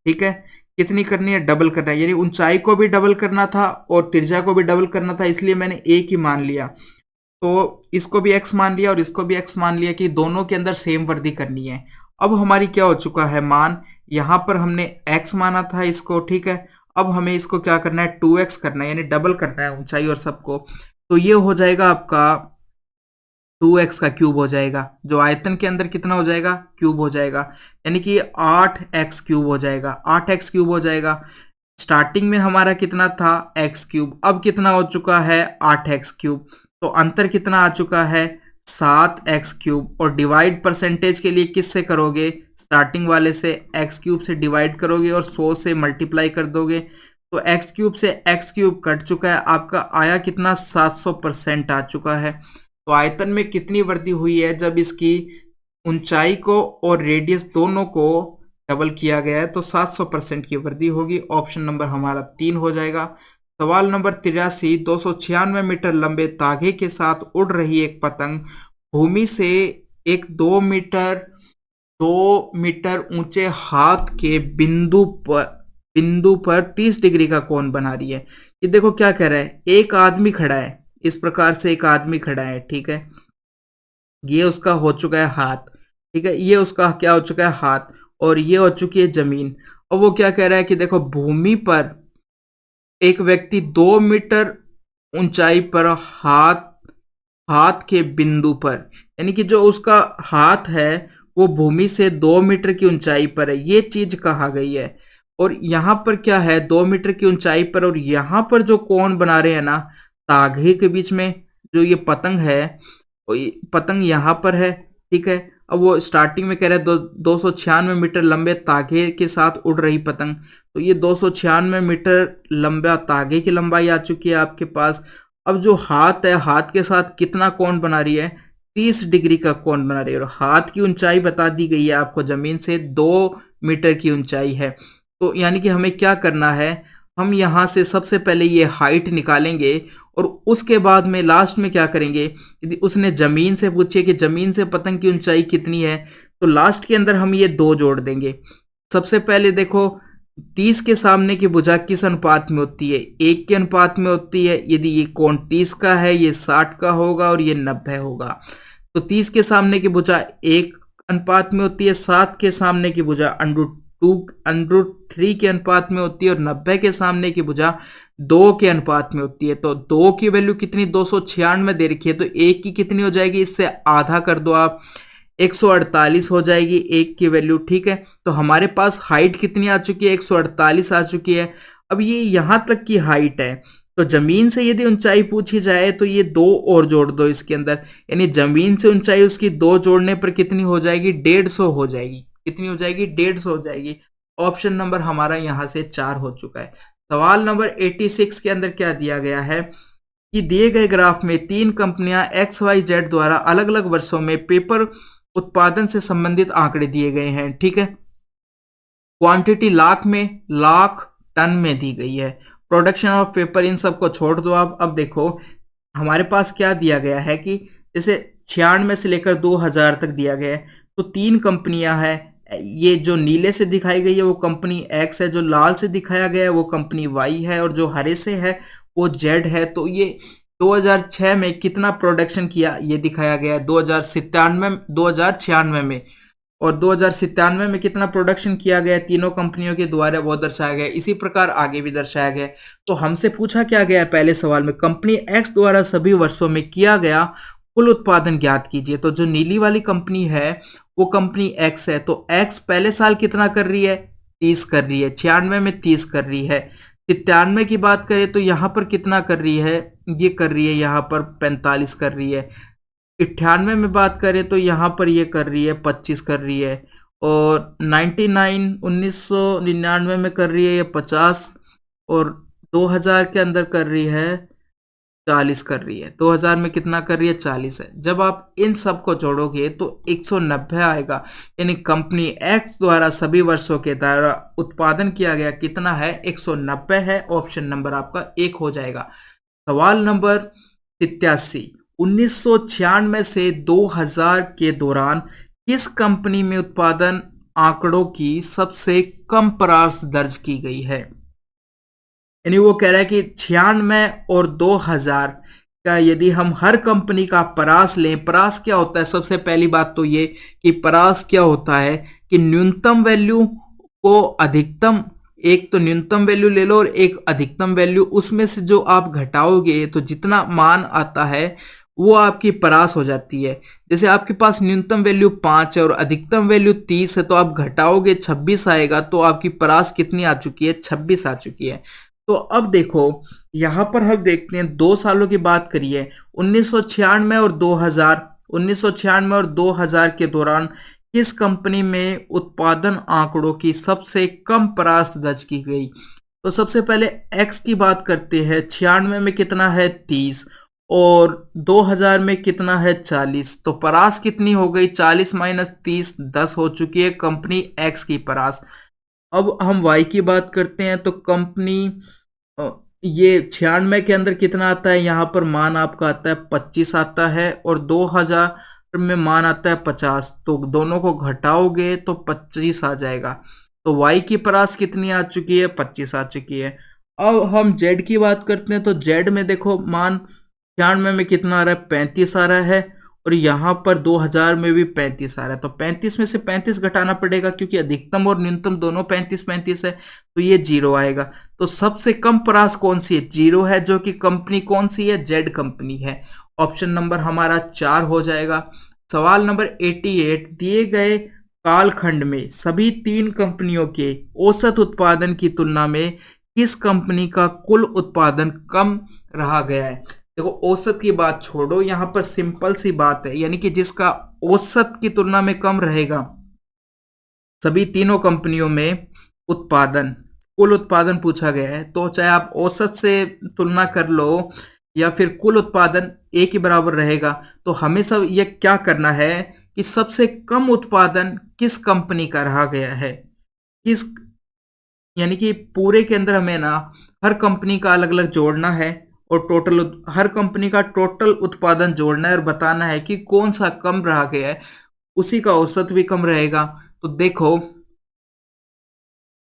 ठीक है, कितनी करनी है, डबल करना है, यानी ऊंचाई को भी डबल करना था और त्रिज्या को भी डबल करना था, इसलिए मैंने एक ही मान लिया। तो इसको भी x मान लिया और इसको भी x मान लिया कि दोनों के अंदर सेम वृद्धि करनी है। अब हमारी क्या हो चुका है मान, यहाँ पर हमने x माना था इसको। ठीक है, अब हमें इसको क्या करना है, 2x करना है, यानी डबल करना है ऊंचाई और सबको। तो ये हो जाएगा आपका 2x का क्यूब हो जाएगा, जो आयतन के अंदर कितना हो जाएगा, क्यूब हो जाएगा, यानी कि 8x³ हो जाएगा। 8x³ हो जाएगा। स्टार्टिंग में हमारा कितना था, x³, अब कितना हो चुका है 8x³। तो अंतर कितना आ चुका है, 7x³। और डिवाइड परसेंटेज के लिए किससे करोगे, स्टार्टिंग वाले से x³ से डिवाइड करोगे और 100 से मल्टीप्लाई कर दोगे। तो x³ से x³ कट चुका है, आपका आया कितना, 700% आ चुका है। तो आयतन में कितनी वृद्धि हुई है, जब इसकी ऊंचाई को और रेडियस दोनों को डबल किया गया है, तो 700% की वृद्धि होगी। ऑप्शन नंबर हमारा 3 हो जाएगा। सवाल नंबर 83। 296 मीटर लंबे तागे के साथ उड़ रही एक पतंग भूमि से एक 2 मीटर ऊंचे हाथ के बिंदु पर 30 डिग्री का कोण बना रही है। ये देखो क्या कह रहा है, एक आदमी खड़ा है, इस प्रकार से एक आदमी खड़ा है। ठीक है, ये उसका हो चुका है हाथ। ठीक है, ये उसका क्या हो चुका है, हाथ, और ये हो चुकी है जमीन। और वो क्या कह रहा है कि देखो भूमि पर एक व्यक्ति 2 मीटर ऊंचाई पर हाथ हाथ के बिंदु पर, यानी कि जो उसका हाथ है वो भूमि से 2 मीटर की ऊंचाई पर है, ये चीज कहा गई है। और यहाँ पर क्या है, 2 मीटर की ऊंचाई पर, और यहाँ पर जो कोण बना रहे हैं ना तागे के बीच में, जो ये पतंग है, पतंग यहाँ पर है। ठीक है, अब वो स्टार्टिंग में कह रहा है 296 मीटर लंबे तागे के साथ उड़ रही पतंग। तो ये 296 मीटर लंबा तागे की लंबाई आ चुकी है आपके पास। अब जो हाथ है, हाथ के साथ कितना कोण बना रही है, 30 डिग्री का कोण बना रही है। और हाथ की ऊंचाई बता दी गई है आपको, जमीन से 2 मीटर की ऊंचाई है। तो यानी कि हमें क्या करना है, हम यहाँ से सबसे पहले ये हाइट निकालेंगे और उसके बाद में लास्ट में क्या करेंगे, यदि उसने जमीन से पूछे कि जमीन से पतंग की ऊंचाई कितनी है, तो लास्ट के अंदर हम ये 2 जोड़ देंगे। सबसे पहले देखो 30 के सामने की भुजा किस अनुपात में होती है, 1 के अनुपात में होती है। यदि ये कोण 30 का है, ये 60 का होगा और ये 90 होगा। तो 30 के सामने की भुजा 1 अनुपात में होती है, 7 के सामने की भुजा √3 के अनुपात में होती है और 90 के सामने की भुजा 2 के अनुपात में होती है। तो 2 की वैल्यू कितनी, 296 दे रखी है, तो 1 की कितनी हो जाएगी, इससे आधा कर दो आप, 148 हो जाएगी 1 की वैल्यू। ठीक है, तो हमारे पास हाइट कितनी आ चुकी है, 148 आ चुकी है। अब ये यहां तक की हाइट है, तो जमीन से यदि ऊंचाई पूछी जाए तो ये दो और जोड़ दो इसके अंदर, यानी जमीन से ऊंचाई उसकी दो जोड़ने पर कितनी हो जाएगी, 150 हो जाएगी। कितनी हो जाएगी, 150 हो जाएगी। ऑप्शन नंबर हमारा यहां से 4 हो चुका है। सवाल नंबर 86 के अंदर क्या दिया गया है कि दिए गए ग्राफ में तीन कंपनियां एक्स वाई जेड द्वारा अलग अलग वर्षों में पेपर उत्पादन से संबंधित आंकड़े दिए गए हैं। ठीक है, क्वांटिटी लाख में, लाख टन में दी गई है। प्रोडक्शन ऑफ पेपर, इन सबको छोड़ दो आप। अब देखो हमारे पास क्या दिया गया है कि जैसे 96 से लेकर 2000 तक दिया गया है, तो तीन कंपनियां हैं। ये जो नीले से दिखाई गई है वो कंपनी एक्स है, जो लाल से दिखाया गया है वो कंपनी वाई है, और जो हरे से है वो जेड है। तो ये 2006 में कितना प्रोडक्शन किया ये दिखाया गया है, 2096 में, और 2097 में कितना प्रोडक्शन किया गया है तीनों कंपनियों के द्वारा वो दर्शाया गया है। इसी प्रकार आगे भी दर्शाया गया है। तो हमसे पूछा क्या गया है पहले सवाल में, कंपनी एक्स द्वारा सभी वर्षों में किया गया कुल उत्पादन ज्ञात कीजिए। तो जो नीली वाली कंपनी है वो कंपनी एक्स है, तो एक्स पहले साल कितना कर रही है, 30 कर रही है। 96 में 30 कर रही है। 97 की बात करें तो यहां पर कितना कर रही है, ये कर रही है यहाँ पर 45 कर रही है। 98 में बात करें तो यहाँ पर ये कर रही है 25 कर रही है। और 1999 में कर रही है ये 50, और 2000 के अंदर कर रही है 40 कर रही है। 2000 में कितना कर रही है, 40 है। जब आप इन सब को जोड़ोगे तो 190 आएगा, यानी कंपनी एक्स द्वारा सभी वर्षों के द्वारा उत्पादन किया गया कितना है, 190 है। ऑप्शन नंबर आपका 1 हो जाएगा। सवाल नंबर 87, 1996 से 2000 के दौरान किस कंपनी में उत्पादन आंकड़ों की सबसे कम परास दर्ज की गई है। यानी वो कह रहा है कि 96 और 2000 का यदि हम हर कंपनी का परास लें, परास क्या होता है, सबसे पहली बात तो ये कि परास क्या होता है कि न्यूनतम वैल्यू को अधिकतम, एक तो न्यूनतम वैल्यू ले लो और एक अधिकतम वैल्यू, उसमें से जो आप घटाओगे तो जितना मान आता है वो आपकी परास हो जाती है। जैसे आपके पास न्यूनतम वैल्यू 5 है और अधिकतम वैल्यू 30 है, तो आप घटाओगे 26 आएगा, तो आपकी परास कितनी आ चुकी है, 26 आ चुकी है। तो अब देखो यहां पर हम देखते हैं 2 सालों की बात करिए, 1996 और 2000, 1996 और 2000 के दौरान किस कंपनी में उत्पादन आंकड़ों की सबसे कम परास दर्ज की गई। तो सबसे पहले एक्स की बात करते हैं, 96 में कितना है 30 और 2000 में कितना है 40, तो परास कितनी हो गई, 40 माइनस 30 10 हो चुकी है कंपनी एक्स की परास। अब हम वाई की बात करते हैं, तो कंपनी ये 96 के अंदर कितना आता है, यहाँ पर मान आपका आता है 25 आता है, और 2000 में मान आता है 50, तो दोनों को घटाओगे तो 25 आ जाएगा। तो y की परास कितनी आ चुकी है, 25 आ चुकी है। अब हम z की बात करते हैं, तो z में देखो मान 96 में कितना आ रहा है, 35 आ रहा है, और यहाँ पर 2000 में भी 35 आ रहा है। तो 35 में से 35 घटाना पड़ेगा क्योंकि अधिकतम और न्यूनतम दोनों 35 35 है, तो ये 0 आएगा। तो सबसे कम परास कौन सी है, 0 है, जो कि कंपनी कौन सी है, जेड कंपनी है। ऑप्शन नंबर हमारा 4 हो जाएगा। सवाल नंबर 88, दिए गए कालखंड में सभी तीन कंपनियों के औसत उत्पादन की तुलना में किस कंपनी का कुल उत्पादन कम रहा गया है। देखो औसत की बात छोड़ो, यहां पर सिंपल सी बात है, यानी कि जिसका औसत की तुलना में कम रहेगा, सभी तीनों कंपनियों में उत्पादन, कुल उत्पादन पूछा गया है, तो चाहे आप औसत से तुलना कर लो या फिर कुल उत्पादन एक ही बराबर रहेगा। तो हमें सब ये क्या करना है कि सबसे कम उत्पादन किस कंपनी का रहा गया है, किस, यानी कि पूरे के अंदर हमें ना हर कंपनी का अलग अलग जोड़ना है और टोटल हर कंपनी का टोटल उत्पादन जोड़ना है और बताना है कि कौन सा कम रहा गया है, उसी का औसत भी कम रहेगा। तो देखो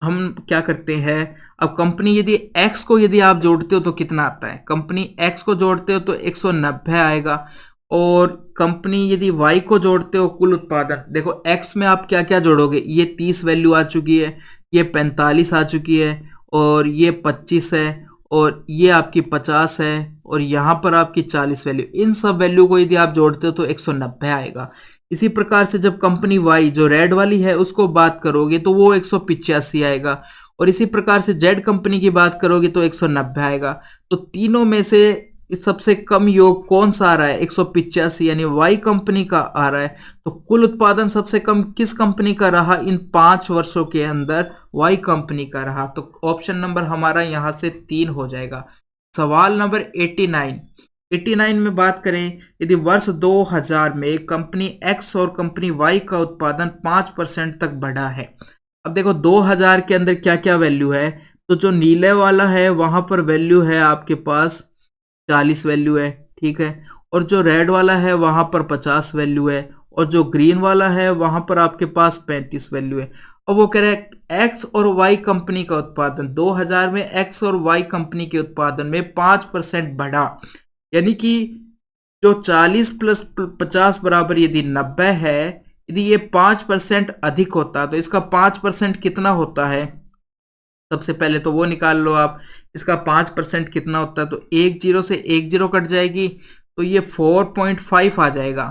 हम क्या करते हैं, अब कंपनी यदि एक्स को यदि आप जोड़ते हो तो कितना आता है, कंपनी एक्स को जोड़ते हो तो 190 आएगा, और कंपनी यदि वाई को जोड़ते हो कुल उत्पादन, देखो एक्स में आप क्या क्या जोड़ोगे, ये 30 वैल्यू आ चुकी है, ये 45 आ चुकी है, और ये 25 है, और ये आपकी 50 है, और यहाँ पर आपकी 40 वैल्यू, इन सब वैल्यू को यदि आप जोड़ते हो तो 190 आएगा। इसी प्रकार से जब कंपनी वाई जो रेड वाली है उसको बात करोगे तो वो 185 आएगा, और इसी प्रकार से जेड कंपनी की बात करोगे तो 190 आएगा। तो तीनों में से सबसे कम योग कौन सा आ रहा है? 185 यानी वाई कंपनी का आ रहा है। तो कुल उत्पादन सबसे कम किस कंपनी का रहा इन 5 वर्षों के अंदर? वाई कंपनी का रहा। तो ऑप्शन नंबर हमारा यहां से 3 हो जाएगा। सवाल नंबर 89 में बात करें, यदि वर्ष 2000 में कंपनी एक्स और कंपनी वाई का उत्पादन 5% तक बढ़ा है। अब देखो 2000 के अंदर क्या क्या वैल्यू है। तो जो नीले वाला है वहां पर वैल्यू है आपके पास 40 वैल्यू है, ठीक है। और जो रेड वाला है वहां पर 50 वैल्यू है, और जो ग्रीन वाला है वहां पर आपके पास 35 वैल्यू है। और वो कह रहे हैं एक्स और वाई कंपनी का उत्पादन 2000 में एक्स और वाई कंपनी के उत्पादन में 5% बढ़ा, यानी कि जो 40 प्लस 50 बराबर यदि 90 है, यदि ये 5% अधिक होता तो इसका 5% कितना होता है? सबसे पहले तो वो निकाल लो आप। इसका 5% कितना होता है? तो एक जीरो से एक जीरो कट जाएगी, तो ये 4.5 आ जाएगा,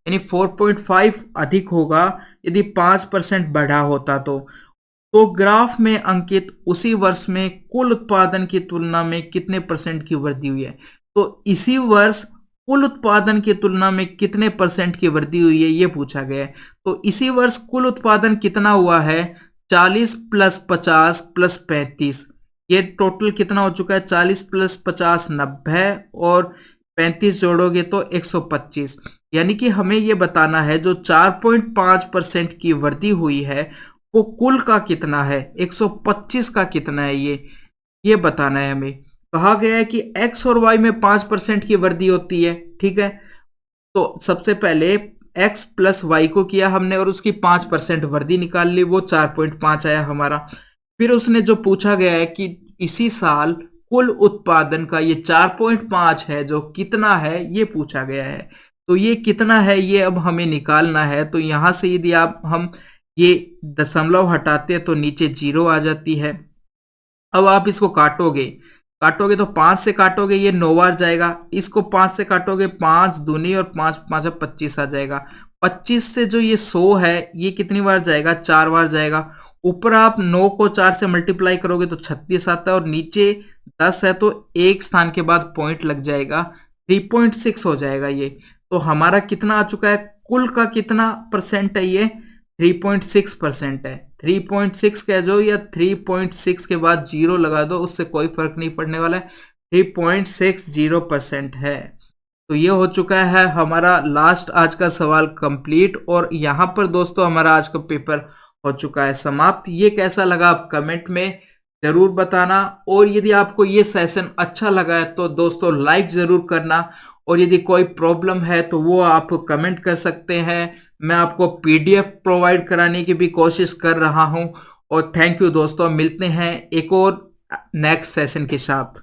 यानी 4.5 अधिक होगा यदि 5% बढ़ा होता। तो ग्राफ में अंकित उसी वर्ष में कुल उत्पादन की तुलना में कितने परसेंट की वृद्धि हुई है? तो इसी वर्ष कुल उत्पादन की तुलना में कितने परसेंट की वृद्धि हुई है ये पूछा गया है। तो इसी वर्ष कुल उत्पादन कितना हुआ है? 40 प्लस 50 प्लस 35, ये टोटल कितना हो चुका है? 40 प्लस 50 90 और 35 जोड़ोगे तो 125। यानी कि हमें ये बताना है जो 4.5% की वृद्धि हुई है वो कुल का कितना है, 125 का कितना है, ये बताना है हमें। कहा गया है कि एक्स और वाई में 5% की वृद्धि होती है, ठीक है। तो सबसे पहले एक्स प्लस वाई को किया हमने और उसकी 5% वृद्धि निकाल ली, वो 4.5 आया हमारा। फिर उसने जो पूछा गया है कि इसी साल कुल उत्पादन का ये 4.5 है जो कितना है ये पूछा गया है। तो ये कितना है ये अब हमें निकालना है। तो यहां से यदि हम ये दशमलव हटाते हैं तो नीचे 0 आ जाती है। अब आप इसको काटोगे तो 5 से काटोगे ये 9 बार जाएगा, इसको 5 से काटोगे 5 दूनी और 5 5 25 आ जाएगा। 25 से जो ये 100 है ये कितनी बार जाएगा? 4 बार जाएगा। ऊपर आप 9 को 4 से मल्टीप्लाई करोगे तो 36 आता है, और नीचे 10 है तो एक स्थान के बाद पॉइंट लग जाएगा, 3.6 हो जाएगा ये। तो हमारा कितना आ चुका है? कुल का कितना परसेंट है ये? 3.6% है। 3.6 कह दो या 3.6 के बाद 0 लगा दो, उससे कोई फर्क नहीं पड़ने वाला है। 3.60% है। तो ये हो चुका है हमारा लास्ट आज का सवाल कंप्लीट, और यहाँ पर दोस्तों हमारा आज का पेपर हो चुका है समाप्त। ये कैसा लगा आप कमेंट में जरूर बताना, और यदि आपको ये सेशन अच्छा लगा है तो दोस्तों लाइक जरूर करना, और यदि कोई प्रॉब्लम है तो वो आप कमेंट कर सकते हैं। मैं आपको पीडीएफ प्रोवाइड कराने की भी कोशिश कर रहा हूं। और थैंक यू दोस्तों, मिलते हैं एक और नेक्स्ट सेशन के साथ।